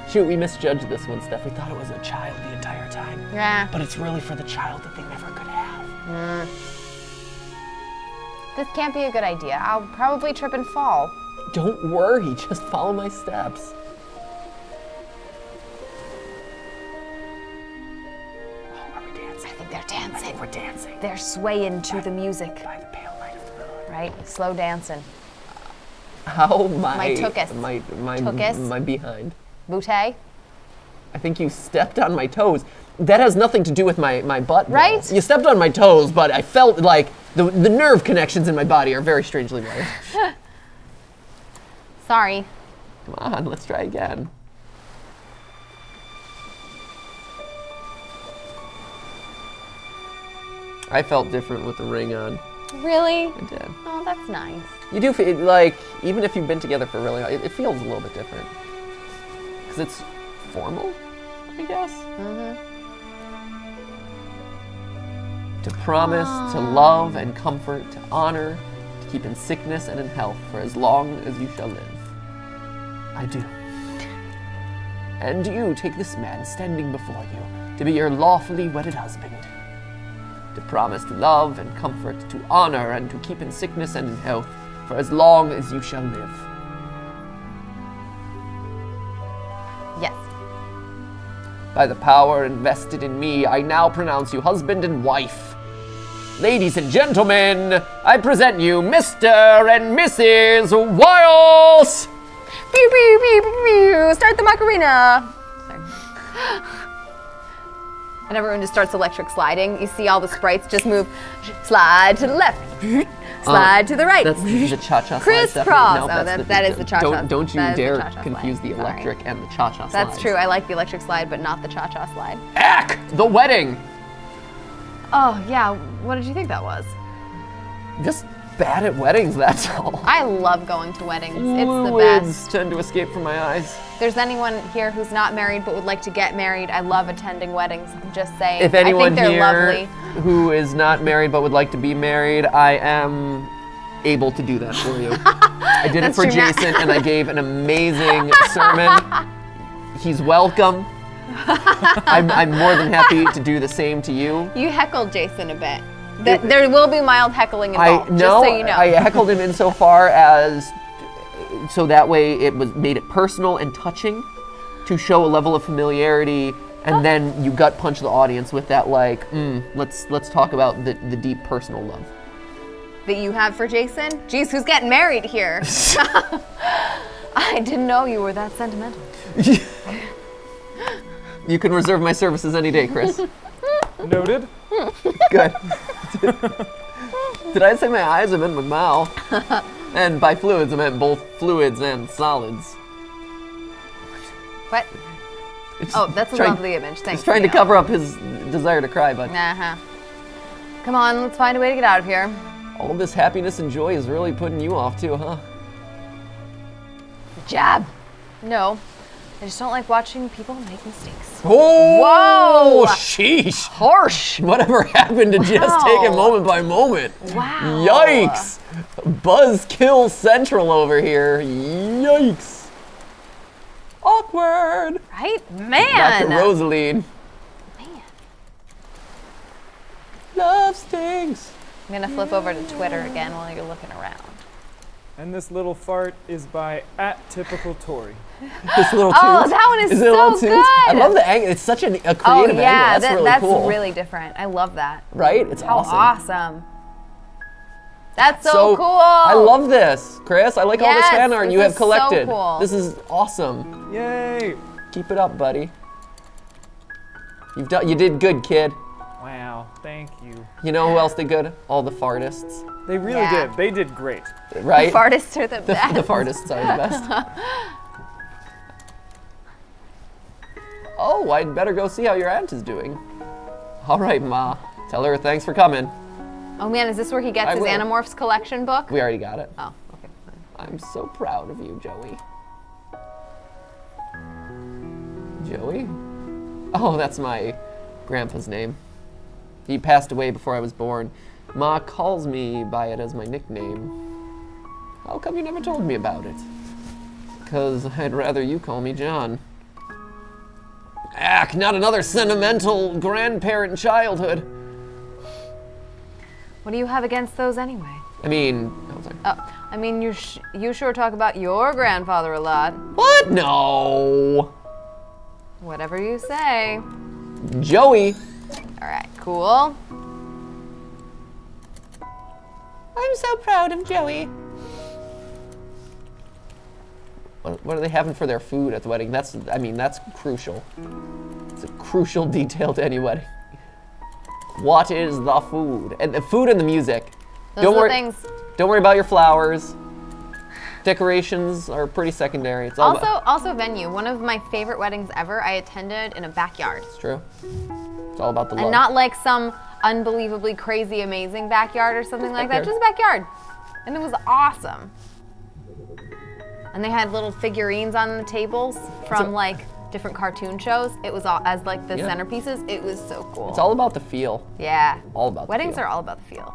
Shoot, we misjudged this one, Steph. We thought it was a child the entire time. Yeah. But it's really for the child that they never could have. This can't be a good idea. I'll probably trip and fall. Don't worry, just follow my steps. Oh, are we dancing? I think they're dancing. We're dancing. They're swaying to the music. By the pale light of the moon. Right? Slow dancing. How my tuchus. my behind. Bootay? I think you stepped on my toes. That has nothing to do with my butt. Right? Though. You stepped on my toes, but I felt like the nerve connections in my body are very strangely wired. Sorry. Come on, let's try again. I felt different with the ring on. Really? I did. Oh, that's nice. You do feel like, even if you've been together for really long, it feels a little bit different. Because it's formal, I guess. To promise, to love and comfort, to honor, to keep in sickness and in health for as long as you shall live. I do. And you take this man standing before you to be your lawfully wedded husband. To promise to love and comfort, to honor and to keep in sickness and in health for as long as you shall live. Yes. By the power invested in me, I now pronounce you husband and wife. Ladies and gentlemen, I present you Mr. and Mrs. Wiles! Pew, pew, pew, pew, pew. Start the Macarena. Sorry. And everyone just starts electric sliding. You see all the sprites just move. Slide to the left. Slide to the right. That's the cha-cha slide. Crisscross. No, Oh, that is the cha-cha. Don't you that is the dare cha-cha confuse slide. the electric Sorry. and the cha-cha slide. That's true. I like the electric slide, but not the cha-cha slide. Ack! The wedding! Oh, yeah. What did you think that was? Just bad at weddings, that's all. I love going to weddings. It's the Fluids best. tend to escape from my eyes. If there's anyone here who's not married but would like to get married, I love attending weddings. I'm just saying. If anyone I think they're here lovely. who is not married but would like to be married, I am able to do that for you. I did it for true, Matt. Jason, and I gave an amazing sermon. He's welcome. I'm more than happy to do the same to you. You heckled Jason a bit. There will be mild heckling involved, just No, so you know. I heckled him insofar as so that way it made it personal and touching to show a level of familiarity, and then you gut punch the audience with that let's talk about the deep personal love that you have for Jason? Jeez, who's getting married here? I didn't know you were that sentimental. You can reserve my services any day, Chris. Noted. Good. Did I say my eyes? I meant my mouth. And by fluids, I meant both fluids and solids. What? Oh, that's a lovely image. Thanks. He's trying to cover up his desire to cry, but Come on, let's find a way to get out of here. all this happiness and joy is really putting you off too, huh? Jab. No, I just don't like watching people make mistakes. Oh! Whoa! Sheesh! Harsh. Whatever happened to just take it moment by moment? Wow. Yikes! Buzzkill Central over here. Yikes! Awkward! Right? Back Man. to Rosaline. Love stinks. I'm gonna flip over to Twitter again while you're looking around. And this little fart is by @typicaltory. This little Oh, toot. that one is it so little toot? good. I love the angle. It's such a creative Oh yeah, angle. That's really that's cool. really different. I love that. Right? It's How awesome. awesome. That's so cool. I love this, Chris. I like all this Yes, fan art this you have is so collected. cool. This is awesome. Yay! Keep it up, buddy. You did good, kid. Wow, thank you. You know who else did good? All the fartists. They really Yeah. did. They did great. Right? Fartists are the best. The fartists are the best. Oh, I'd better go see how your aunt is doing. All right, Ma. Tell her thanks for coming. Oh man, is this where he gets I his will. Animorphs collection book? We already got it. Oh, okay. I'm so proud of you, Joey. Joey? Oh, that's my grandpa's name. He passed away before I was born. Ma calls me by it as my nickname. How come you never told me about it? 'Cause I'd rather you call me John. Ack, not another sentimental grandparent childhood. What do you have against those anyway? I mean, oh, sorry. Oh, I mean, you sure talk about your grandfather a lot. What? No. Whatever you say. Joey. All right, cool. I'm so proud of Joey. What are they having for their food at the wedding? That's crucial. It's a crucial detail to any wedding. What is the food? And the food and the music. Those are the things. Don't worry about your flowers. Decorations are pretty secondary. It's all Also venue. One of my favorite weddings ever I attended in a backyard. It's true. It's all about the love. And not like some unbelievably crazy amazing backyard or something like that. Just a backyard. And it was awesome. And they had little figurines on the tables from like different cartoon shows. It was all as like the centerpieces. It was so cool. It's all about the feel. Yeah. All about weddings the feel. are all about the feel.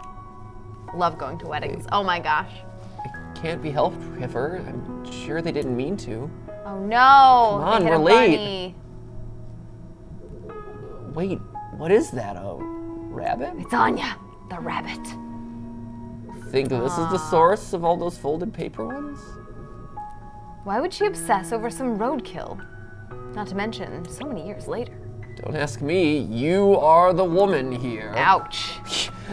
Love going to weddings. Oh my gosh. It can't be helped, River. I'm sure they didn't mean to. Oh no. Come on, They hit we're a late. bunny. Wait, what is that? A rabbit? It's Anya, the rabbit. Think this is the source of all those folded paper ones? Why would she obsess over some roadkill? Not to mention, so many years later. Don't ask me. You are the woman here. Ouch.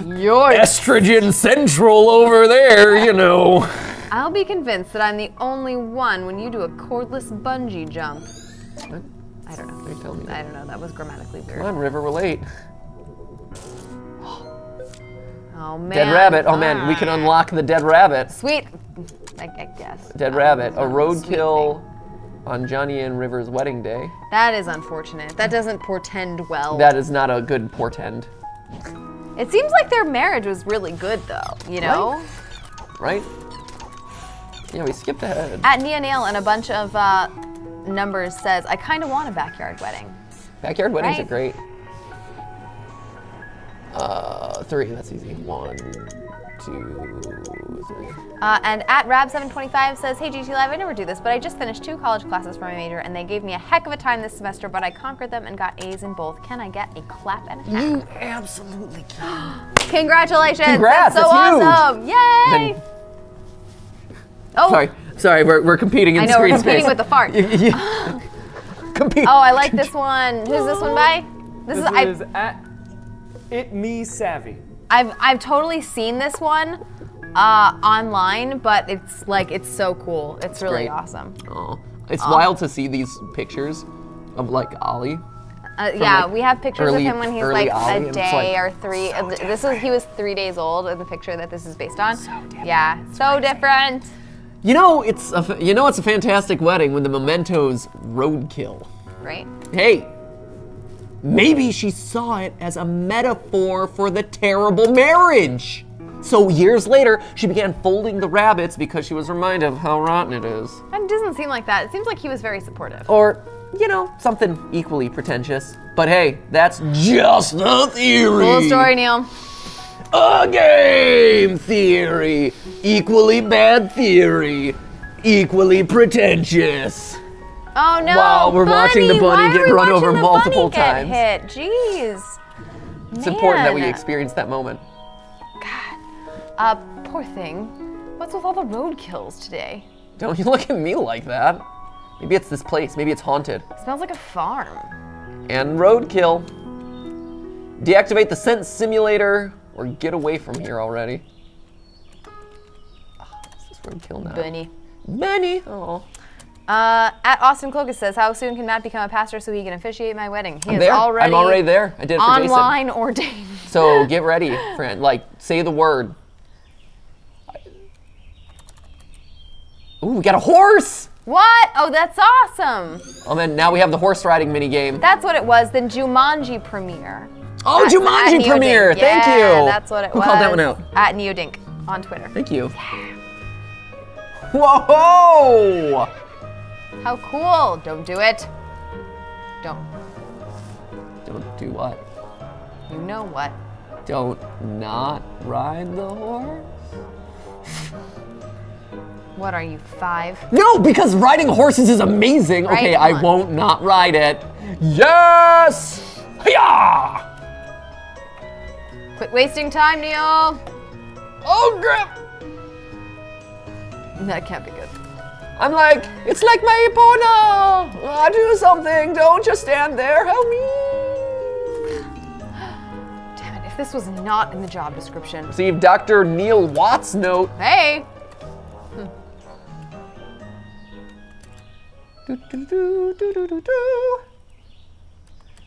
You're. Estrogen central over there, you know. I'll be convinced that I'm the only one when you do a cordless bungee jump. What? I don't know. They tell me. I don't know. That was grammatically weird. Come on, River, we're late. Oh man. Dead rabbit. Oh man, we can unlock the dead rabbit. Sweet. I guess. Dead rabbit. A not a roadkill on Johnny and River's wedding day. That is unfortunate. That doesn't portend well. That is not a good portend. It seems like their marriage was really good though, you know? Right? Yeah, we skipped ahead. At Nia Nail and a bunch of numbers says, I kind of want a backyard wedding. Backyard weddings Right. are great. 3, that's easy. 1, 2, 3. And at Rab725 says, hey GTLive, I never do this, but I just finished 2 college classes for my major and they gave me a heck of a time this semester, but I conquered them and got A's in both. Can I get a clap and a hat? You absolutely can. Congratulations! Congrats, That's so that's huge. awesome! Yay! Then- Oh, Sorry, we're competing in I know, we're screen competing space. with the fart. Compete. Oh, I like this one. Who's this one by? This is at @itmesavvy. I've totally seen this one online, but it's so cool. It's really great. awesome. Oh, it's wild to see these pictures of like Ollie. Yeah, like we have pictures early- of him when he's early like Ollie, a and it's day like or 3. He was 3 days old in the picture that this is based on. So different. Yeah, so different. You know, it's a fantastic wedding when the mementos roadkill. Right? Hey, maybe she saw it as a metaphor for the terrible marriage. So years later, she began folding the rabbits because she was reminded of how rotten it is. It doesn't seem like that. It seems like he was very supportive. Or, you know, something equally pretentious. But hey, that's just the theory. Cool story, Neil. A game theory. Equally bad theory. Equally pretentious. Oh no! Wow, we're watching the bunny Why get are we run watching over the multiple bunny get times. Hit? Jeez. It's important that we Man. experience that moment. God. Poor thing. What's with all the roadkills today? Don't you look at me like that. Maybe it's this place. Maybe it's haunted. Smells like a farm. And roadkill. Deactivate the scent simulator or get away from here already. Oh, is this roadkill now? Bunny. Bunny. Oh. At Austin Clogus says, how soon can Matt become a pastor so he can officiate my wedding? He is There. already I'm already there. I did it for Jason. online ordained. So get ready, friend. Like, say the word. Ooh, we got a horse! What? Oh, that's awesome. Oh man, now we have the horse riding mini game. That's what it was. Then Jumanji premiere. Oh, At Jumanji Neodink. premiere! Thank Yeah, you. that's what it Who was. called that one out? At Neodink on Twitter. Thank you. Whoa! How cool. Don't do it. Don't. Don't do what? You know what? Don't not ride the horse? What are you, 5? No, because riding horses is amazing. Right Okay, I on. won't not ride it. Yes! Hiya! Quit wasting time, Neil. Oh, grip! That can't be good. I'm like, it's like my Epona! Do something, don't just stand there, help me! Damn it, if this was not in the job description. Receive Dr. Neil Watts' note. Hey!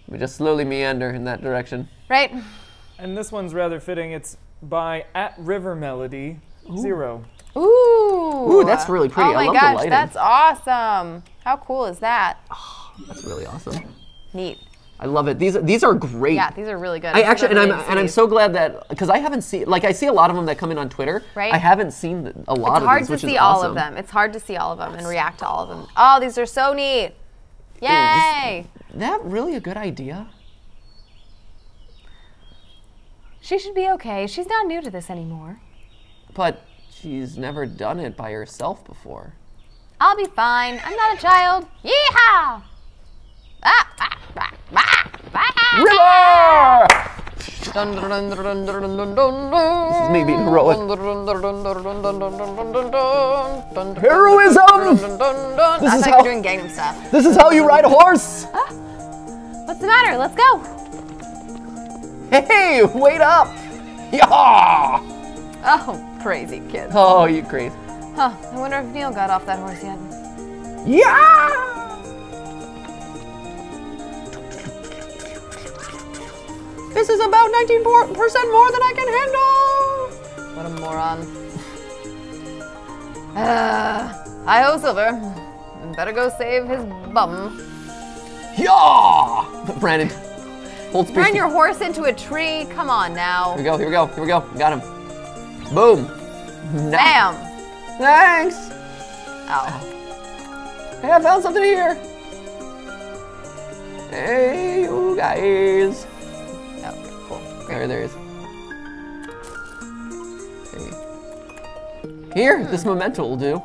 We just slowly meander in that direction. Right? And this one's rather fitting. It's by @RiverMelody 0. Ooh. Ooh, that's really pretty. Oh my I love the gosh, lighting. that's awesome. How cool is that? That's really awesome. Neat. I love it. These are great. Yeah, these are really good. I actually, and I'm so glad that, because I haven't seen, like I see a lot of them that come in on Twitter. Right. I haven't seen a lot It's of hard these, to which see is all awesome. of them. It's hard to see all of them and react to all of them. Oh, these are so neat. Yay! Is that really a good idea? She should be okay. She's not new to this anymore. But she's never done it by herself before. I'll be fine. I'm not a child. Yeehaw! River! Dun, dun, dun, dun, dun, dun, dun, dun, This is me being heroic. Heroism! Heroism! This is I thought how- you were doing Gangnam Style. This is how you ride a horse! What's the matter? Let's go. Hey, wait up! Yeah! Oh, crazy kids. Oh, you crazy. Huh, I wonder if Neil got off that horse yet. Yeah! This is about 19% more than I can handle! What a moron. Hi-ho, Silver. Better go save his bum. Yeah! Brandon, hold speed. Turn your horse into a tree. Come on now. Here we go, here we go, here we go. Got him. Boom. Bam. Thanks! Oh. Hey, I found something here. Hey, you guys. Oh, cool. There is. Hey. Here, this memento will do.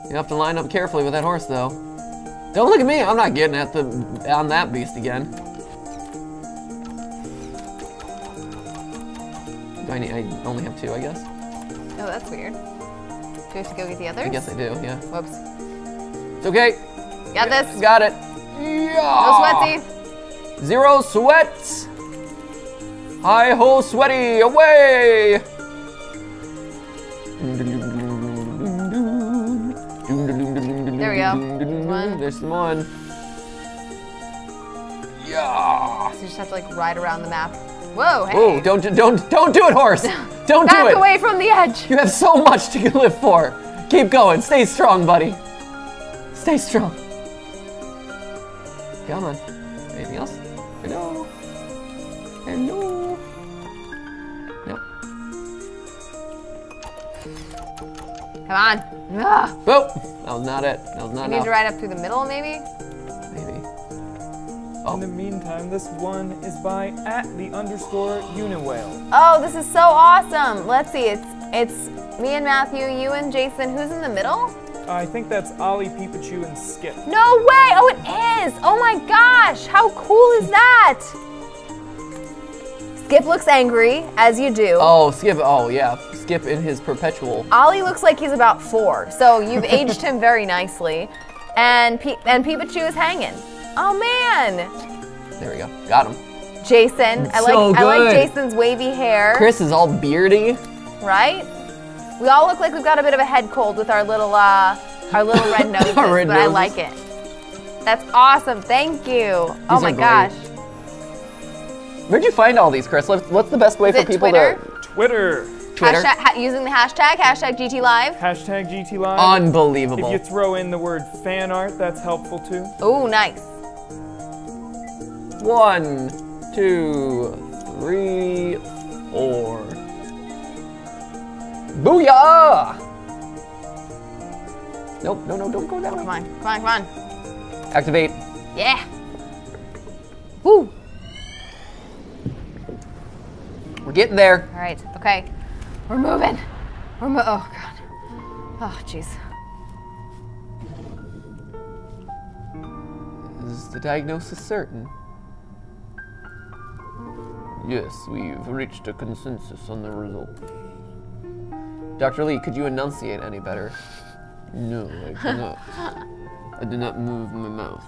You have to line up carefully with that horse, though. Don't look at me. I'm not getting on that beast again. I only have 2, I guess. Oh, that's weird. Do we have to go get the others? I guess I do. Yeah. Whoops. It's okay. Got this. Got it. Yeah. No sweatsy. 0 sweats. Hi ho, sweaty, away. There we go. One. There's the one. Yeah. So you just have to like ride around the map. Whoa, hey. Whoa, don't do it, horse. Don't do Back it. away from the edge. You have so much to live for. Keep going. Stay strong, buddy. Stay strong. Come on. Anything else? Hello. Hello. Nope. Come on. Ugh. Whoa. That was not it. That was not You need enough. to ride up through the middle, maybe? Maybe. In the meantime, this one is by @the_Uniwhale. Oh, this is so awesome. Let's see. It's me and Matthew, you and Jason. Who's in the middle? I think that's Ollie, Pikachu, and Skip. No way! Oh, it is! Oh my gosh! How cool is that? Skip looks angry, as you do. Oh, Skip. Oh, yeah. Skip in his perpetual. Ollie looks like he's about 4, so you've aged him very nicely. And Pikachu is hanging. Oh man! There we go. Got him. Jason, I like Jason's wavy hair. Chris is all beardy. Right? We all look like we've got a bit of a head cold with our little red noses, Red but I noses. like it. That's awesome. Thank you. Oh my are gosh. Where'd you find all these, Chris? What's the best way Is for it people Twitter? to... Twitter. Twitter? Using the hashtag GTLive. Hashtag GTLive. Unbelievable. If you throw in the word fan art, that's helpful too. Ooh, nice. 1, 2, 3, 4. Booyah! Nope, no, don't go that way. Come on. Activate. Yeah. Woo. We're getting there. All right, okay. We're moving. Oh, God. Oh, jeez. Is the diagnosis certain? Yes, we've reached a consensus on the result. Dr. Lee, could you enunciate any better? No, I cannot. I did not move my mouth.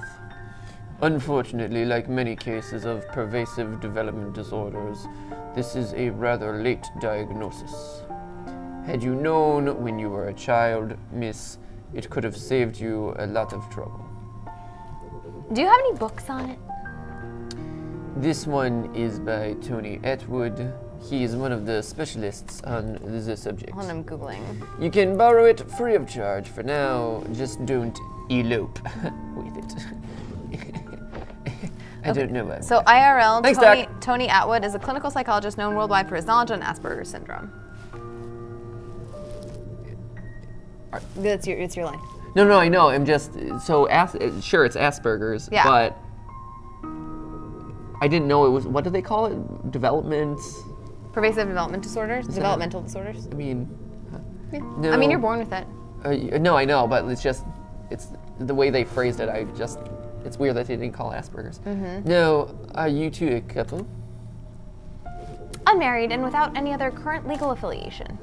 Unfortunately, like many cases of pervasive development disorders, this is a rather late diagnosis. Had you known when you were a child, miss, it could have saved you a lot of trouble. Do you have any books on it? This one is by Tony Atwood. He is one of the specialists on the subject. Hold on, I'm Googling. You can borrow it free of charge for now. Just don't elope with it. I don't know why. So IRL, Thanks, Tony Atwood is a clinical psychologist known worldwide for his knowledge on Asperger's syndrome. It's your line. No, I know. I'm just so sure it's Asperger's, Yeah. but I didn't know it was. What do they call it? Development. Pervasive development disorders? Developmental disorders? I mean, Yeah. no. I mean, you're born with it. No, I know, but it's the way they phrased it. It's weird that they didn't call it Asperger's. Mm-hmm. No, are you two a couple? Unmarried and without any other current legal affiliation.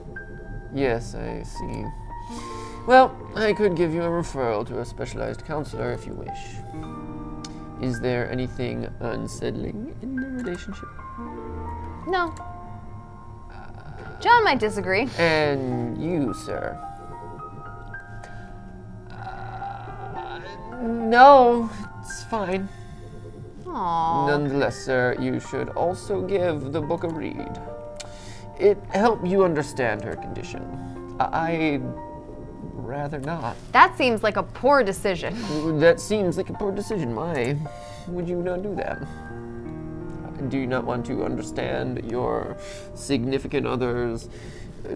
Yes, I see. Well, I could give you a referral to a specialized counselor if you wish. Is there anything unsettling in the relationship? No. John might disagree. And you, sir? No, it's fine. Aww. Nonetheless, sir, you should also give the book a read. It helped you understand her condition. I'd rather not. That seems like a poor decision. That seems like a poor decision. Why would you not do that? Do you not want to understand your significant other's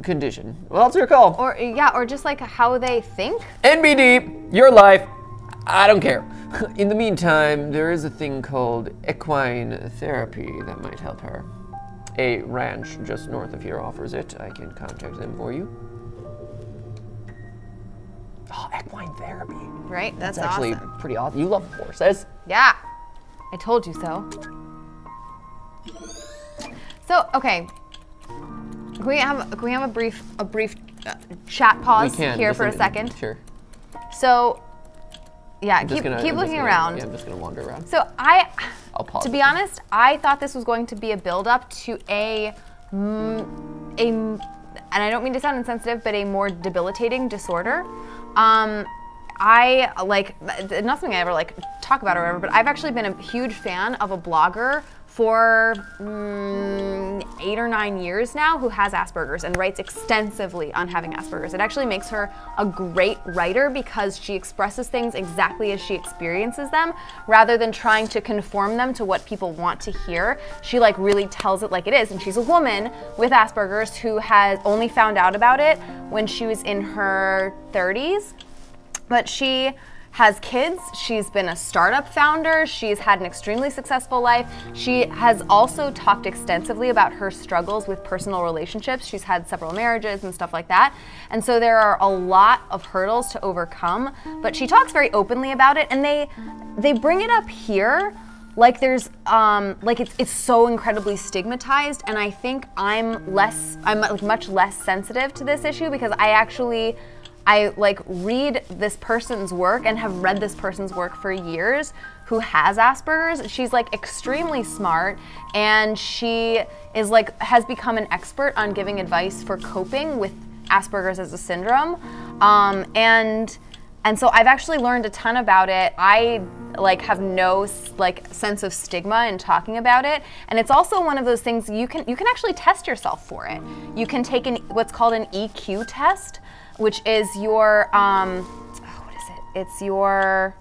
condition? Well, it's your call. Or just like how they think. NBD, your life. I don't care. In the meantime, there is a thing called equine therapy that might help her. A ranch just north of here offers it. I can contact them for you. Oh, equine therapy. Right? That's actually awesome. pretty awesome. You love horses. Yeah. I told you so. So, okay. Can we have a brief chat pause here for a second? Sure. So, yeah, keep I'm just looking gonna- around. Yeah, I'm just gonna wander around. So I'll pause. to be honest, I thought this was going to be a build-up to and I don't mean to sound insensitive, but a more debilitating disorder. I not something I ever talk about or whatever, but I've actually been a huge fan of a blogger for 8 or 9 years now who has Asperger's and writes extensively on having Asperger's. It actually makes her a great writer because she expresses things exactly as she experiences them rather than trying to conform them to what people want to hear. She really tells it like it is, and she's a woman with Asperger's who has only found out about it when she was in her 30s, but she has kids, she's been a startup founder, she's had an extremely successful life. She has also talked extensively about her struggles with personal relationships. She's had several marriages and stuff like that. And so there are a lot of hurdles to overcome, but she talks very openly about it, and they bring it up here like there's like it's so incredibly stigmatized, and I think I'm like much less sensitive to this issue because I like read this person's work and have read this person's work for years who has Asperger's. She's like extremely smart, and she is like has become an expert on giving advice for coping with Asperger's as a syndrome. And so I've actually learned a ton about it. I like have no like sense of stigma in talking about it, and it's also one of those things you can actually test yourself for it. You can take what's called an EQ test, which is your what is it? It's your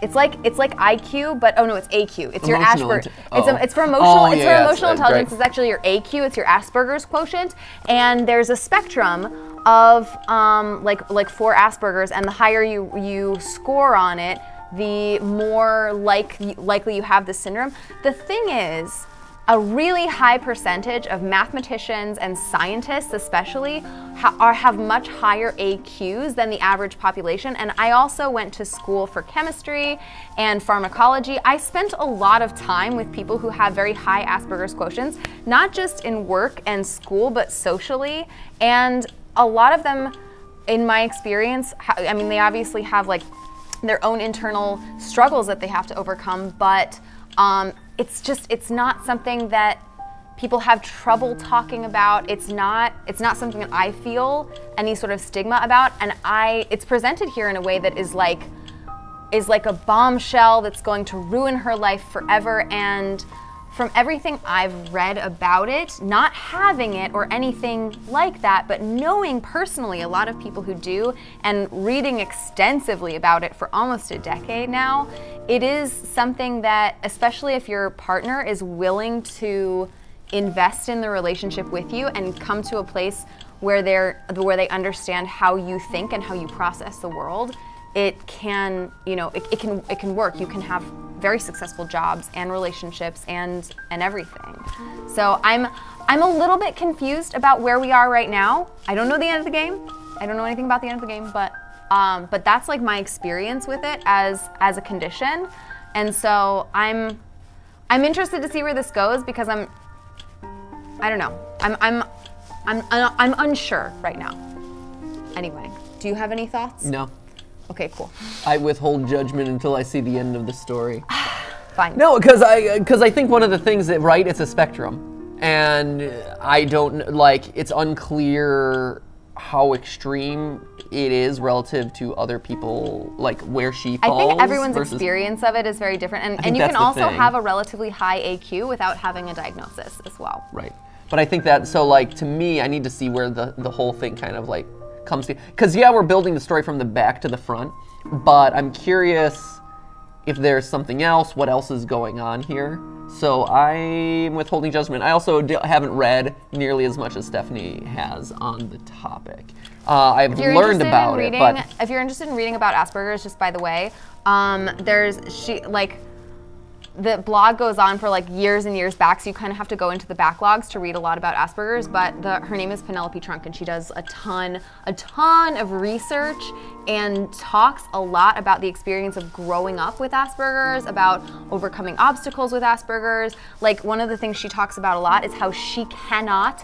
it's like IQ, but oh no, it's AQ. It's your Asperger's. It's for emotional. It's for emotional intelligence. Right. It's actually your AQ. It's your Asperger's quotient, and there's a spectrum of like for Asperger's, and the higher you score on it, the more likely you have the syndrome. The thing is, a really high percentage of mathematicians and scientists especially have much higher AQs than the average population. And I also went to school for chemistry and pharmacology. I spent a lot of time with people who have very high Asperger's quotients, not just in work and school, but socially. And a lot of them, in my experience, I mean, they obviously have like their own internal struggles that they have to overcome, but it's not something that people have trouble talking about. It's not something that I feel any sort of stigma about, and it's presented here in a way that is like a bombshell that's going to ruin her life forever. And from everything I've read about it, not having it or anything like that, but knowing personally a lot of people who do and reading extensively about it for almost a decade now, it is something that, especially if your partner is willing to invest in the relationship with you and come to a place where they understand how you think and how you process the world, it can, it can work. You can have very successful jobs and relationships and everything. So I'm a little bit confused about where we are right now. I don't know the end of the game. I don't know anything about the end of the game, but that's like my experience with it as a condition. And so I'm interested to see where this goes because I don't know. I'm unsure right now. Anyway, do you have any thoughts? No. Okay, cool. I withhold judgment until I see the end of the story. Fine. No, because I think one of the things that, right, it's a spectrum, and I don't, like, it's unclear how extreme it is relative to other people, like where she falls. I think everyone's experience of it is very different, and you can also have a relatively high AQ without having a diagnosis as well. Right, but I think that, so like, to me, I need to see where the whole thing kind of like comes to, because yeah, we're building the story from the back to the front, but I'm curious if there's something else, what else is going on here. So I'm withholding judgment. I also haven't read nearly as much as Stephanie has on the topic. I've learned about it, but if you're interested in reading about Asperger's, just by the way, the blog goes on for like years and years back, so you kind of have to go into the backlogs to read a lot about Asperger's, but her name is Penelope Trunk, and she does a ton of research and talks a lot about the experience of growing up with Asperger's, about overcoming obstacles with Asperger's. Like, one of the things she talks about a lot is how she cannot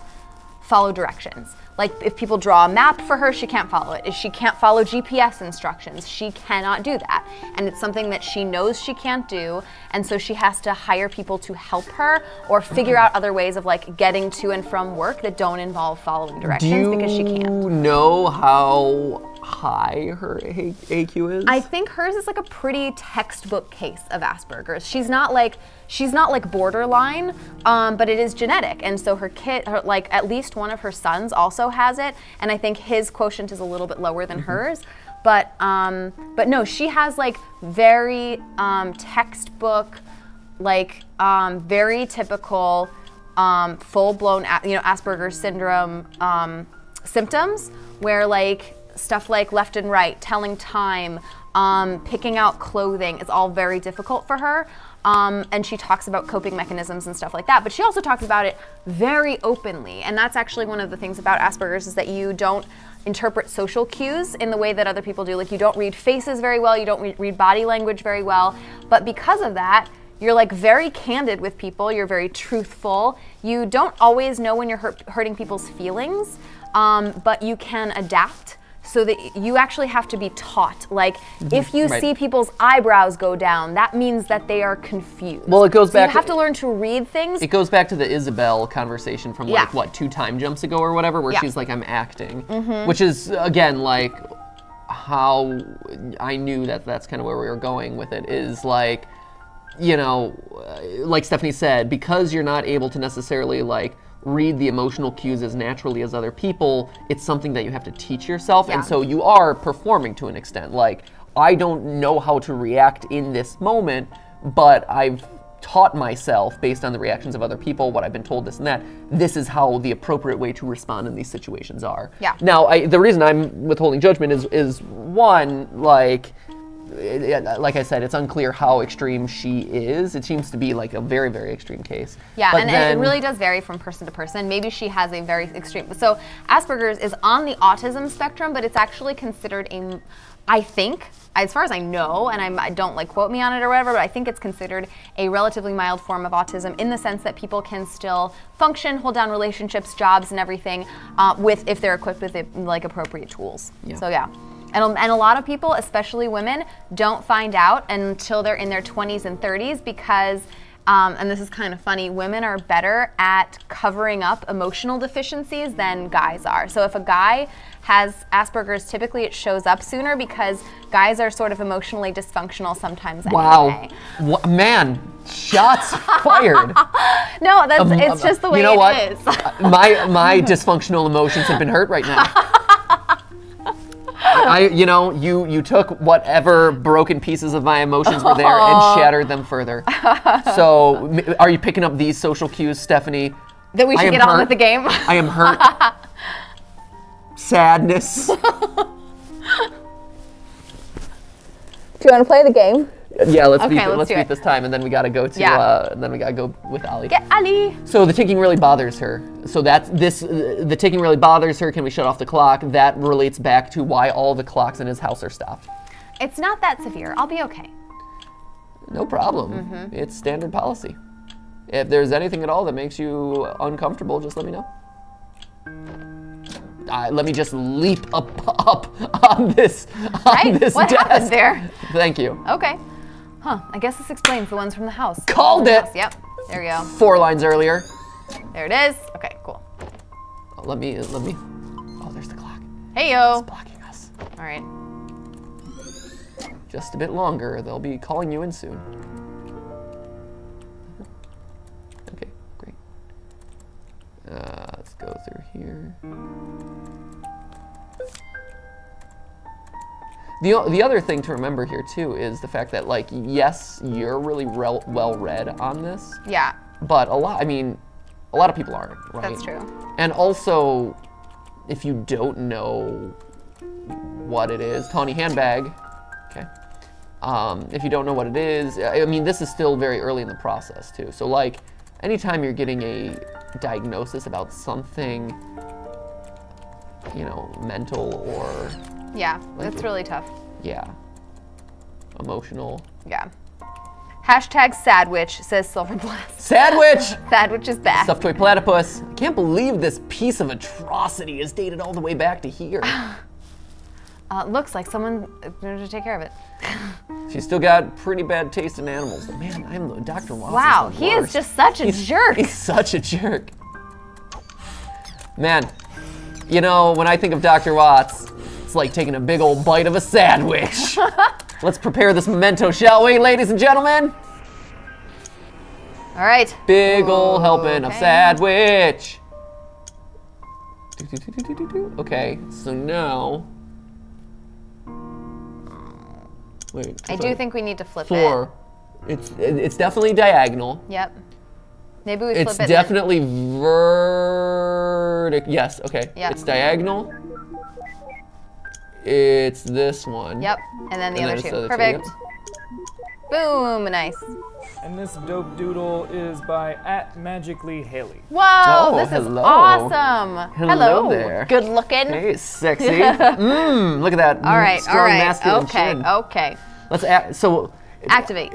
follow directions. Like, if people draw a map for her, she can't follow it. If she can't follow GPS instructions, she cannot do that. And it's something that she knows she can't do, and so she has to hire people to help her or figure out other ways of like getting to and from work that don't involve following directions because she can't. Do you know how high her AQ is? I think hers is like a pretty textbook case of Asperger's. She's not like borderline, but it is genetic, and so her like at least one of her sons also has it, and I think his quotient is a little bit lower than hers. But no, she has like very textbook, like very typical full-blown Asperger's syndrome symptoms, where like stuff like left and right, telling time, picking out clothing is all very difficult for her. And she talks about coping mechanisms and stuff like that, but she also talks about it very openly. And that's actually one of the things about Asperger's, is that you don't interpret social cues in the way that other people do. Like, you don't read faces very well, you don't read body language very well, but because of that, you're like very candid with people, you're very truthful. You don't always know when you're hurting people's feelings, but you can adapt so that you actually have to be taught. Like, if you see people's eyebrows go down, that means that they are confused. Well, it goes back. You have to learn to read things. It goes back to the Isabel conversation from like, what, 2 time jumps ago or whatever, where she's like, I'm acting. Which is, again, like, how I knew that that's kind of where we were going with it, is like, you know, like Stephanie said, because you're not able to necessarily like read the emotional cues as naturally as other people, it's something that you have to teach yourself, and so you are performing to an extent. Like, I don't know how to react in this moment, but I've taught myself, based on the reactions of other people, what I've been told, this and that, this is how the appropriate way to respond in these situations are. Now, the reason I'm withholding judgment is one, like I said, it's unclear how extreme she is. It seems to be like a very, very extreme case. Yeah, but and it really does vary from person to person. Maybe she has a very extreme. So Asperger's is on the autism spectrum, but it's actually considered a, I think, as far as I know, and I don't like quote me on it or whatever, but I think it's considered a relatively mild form of autism in the sense that people can still function, hold down relationships, jobs, and everything if they're equipped with like appropriate tools. So yeah. And a lot of people, especially women, don't find out until they're in their 20s and 30s because, and this is kind of funny, women are better at covering up emotional deficiencies than guys are. So if a guy has Asperger's, typically it shows up sooner because guys are sort of emotionally dysfunctional sometimes anyway. Wow. Man, shots fired. No, it's just the way it is. My dysfunctional emotions have been hurt right now. You took whatever broken pieces of my emotions were there and shattered them further. So, are you picking up these social cues, Stephanie? That we should get on with the game? I am hurt. Sadness. Do you want to play the game? Yeah, let's beat this time, and then we gotta go to with Ali. Get Ali. So the ticking really bothers her. So the ticking really bothers her. Can we shut off the clock? That relates back to why all the clocks in his house are stopped. It's not that severe. I'll be okay. No problem. It's standard policy. If there's anything at all that makes you uncomfortable, just let me know. Let me just leap up on this desk. What happened there? Thank you. Okay. Huh, I guess this explains the ones from the house. Called it! Yep, there we go. 4 lines earlier. There it is. Okay, cool. Let me, oh, there's the clock. Hey, yo. It's blocking us. All right. Just a bit longer. They'll be calling you in soon. Okay, great. Let's go through here. The other thing to remember here too is the fact that, like, yes, you're really well read on this. Yeah. But a lot of people aren't, right? That's true. And also, if you don't know what it is, tawny handbag, okay. If you don't know what it is, I mean, this is still very early in the process too. So like, anytime you're getting a diagnosis about something, you know, mental or yeah, it's really tough. Yeah. Emotional. Yeah. Hashtag Sadwitch, says Silverblast. Sadwitch! Sadwitch is back. Stuffed toy platypus. I can't believe this piece of atrocity is dated all the way back to here. Looks like someone going to take care of it. She's still got pretty bad taste in animals. But man, I'm Dr. Watts. Wow, he is just such a jerk. He's such a jerk. Man, you know, when I think of Dr. Watts, it's like taking a big old bite of a sandwich. Let's prepare this memento, shall we, ladies and gentlemen? All right. Big old helping of sandwich. Okay, so now... Wait. I do think we need to flip 4. It's definitely diagonal. Yep. Maybe we flip it. It's definitely vertical. Yes, okay. Yep. It's diagonal. It's this one. Yep. And then the other two. Yep. Perfect. Boom. Nice. And this dope doodle is by @magicallyhaley. Whoa, Oh, this is hello. awesome. Hello there. Good looking. Hey, sexy. Look at that. All right, strong masculine okay, chin. okay. Let's Activate.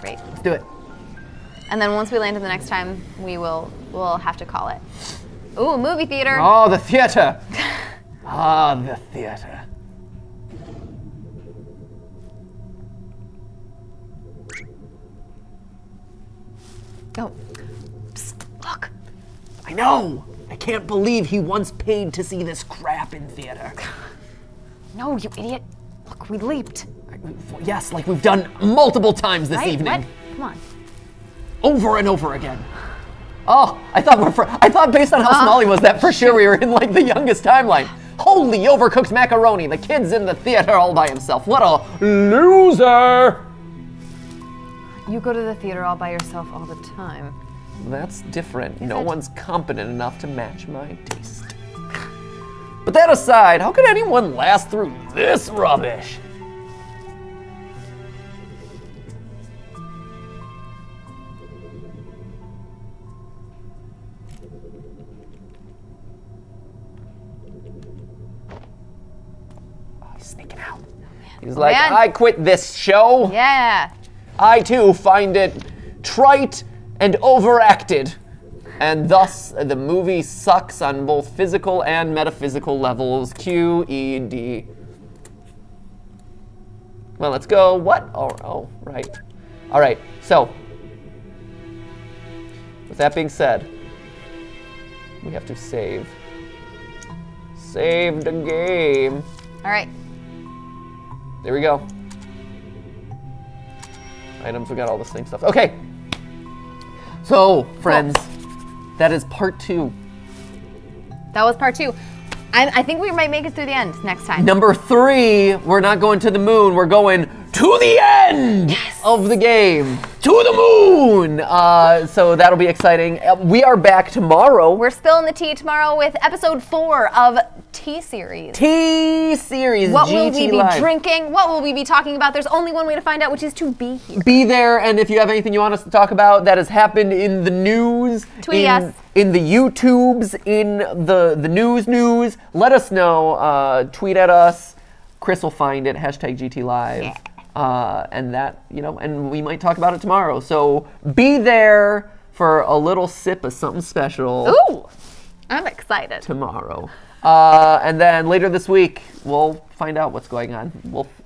Great. Let's do it. And then once we land in the next time, we'll have to call it. Ooh, movie theater. Oh, the theater. Ah, the theater. Oh. Psst, look. I know. I can't believe he once paid to see this crap in theater. No, you idiot. Look, we leaped. Yes, like we've done multiple times this Right? evening. What? Come on. Over and over again. Oh, I thought based on how small he was that for sure we were in like the youngest timeline. Holy overcooked macaroni, the kid's in the theater all by himself. What a loser! You go to the theater all by yourself all the time. That's different. No it? one's competent enough to match my taste. But that aside, how could anyone last through this rubbish? Oh, he's sneaking out. He's like, man. I quit this show. Yeah. I too find it trite and overacted, and thus the movie sucks on both physical and metaphysical levels. QED. Well, let's go. What? Oh, right. All right. So, with that being said, we have to save. Save the game. All right. There we go. Items, we got all the same stuff. Okay. So, friends, that is part 2. That was part 2. I think we might make it through the end next time. Number 3, we're not going to the moon, we're going to the end of the game. To the moon! So that'll be exciting. We are back tomorrow. We're spilling the tea tomorrow with episode 4 of T-Series. T-Series, What will we be GTLive. drinking? What will we be talking about? There's only one way to find out, which is to be here. Be there, and if you have anything you want us to talk about that has happened in the news, Tweet us. in the YouTubes, in the news, let us know. Tweet at us. Chris will find it. #GTLive. Yeah. And that, and we might talk about it tomorrow. So be there for a little sip of something special. Ooh, I'm excited. Tomorrow. And then later this week, we'll find out what's going on.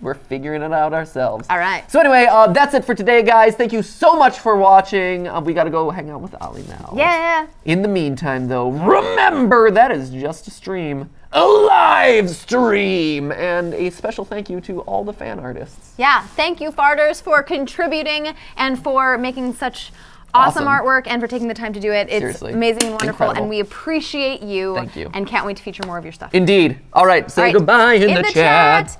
We're figuring it out ourselves. All right. So anyway, that's it for today, guys. Thank you so much for watching. We got to go hang out with Ollie now. Yeah. In the meantime, though, remember that is just a stream. A live stream! And a special thank you to all the fan artists. Yeah. Thank you, Farters, for contributing and for making such awesome artwork and for taking the time to do it. It's Seriously. amazing and wonderful, Incredible. and we appreciate you. Thank you. And can't wait to feature more of your stuff. Indeed. All right, say All right. goodbye in the chat.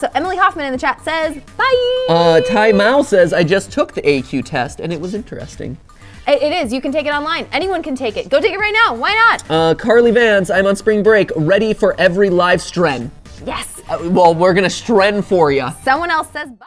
So Emily Hoffman in the chat says, bye! Ty Mao says, I just took the AQ test and it was interesting. It is. You can take it online. Anyone can take it. Go take it right now. Why not? Carly Vance, I'm on spring break, ready for every live stren. Yes. Well, we're gonna stren for ya. Someone else says bye.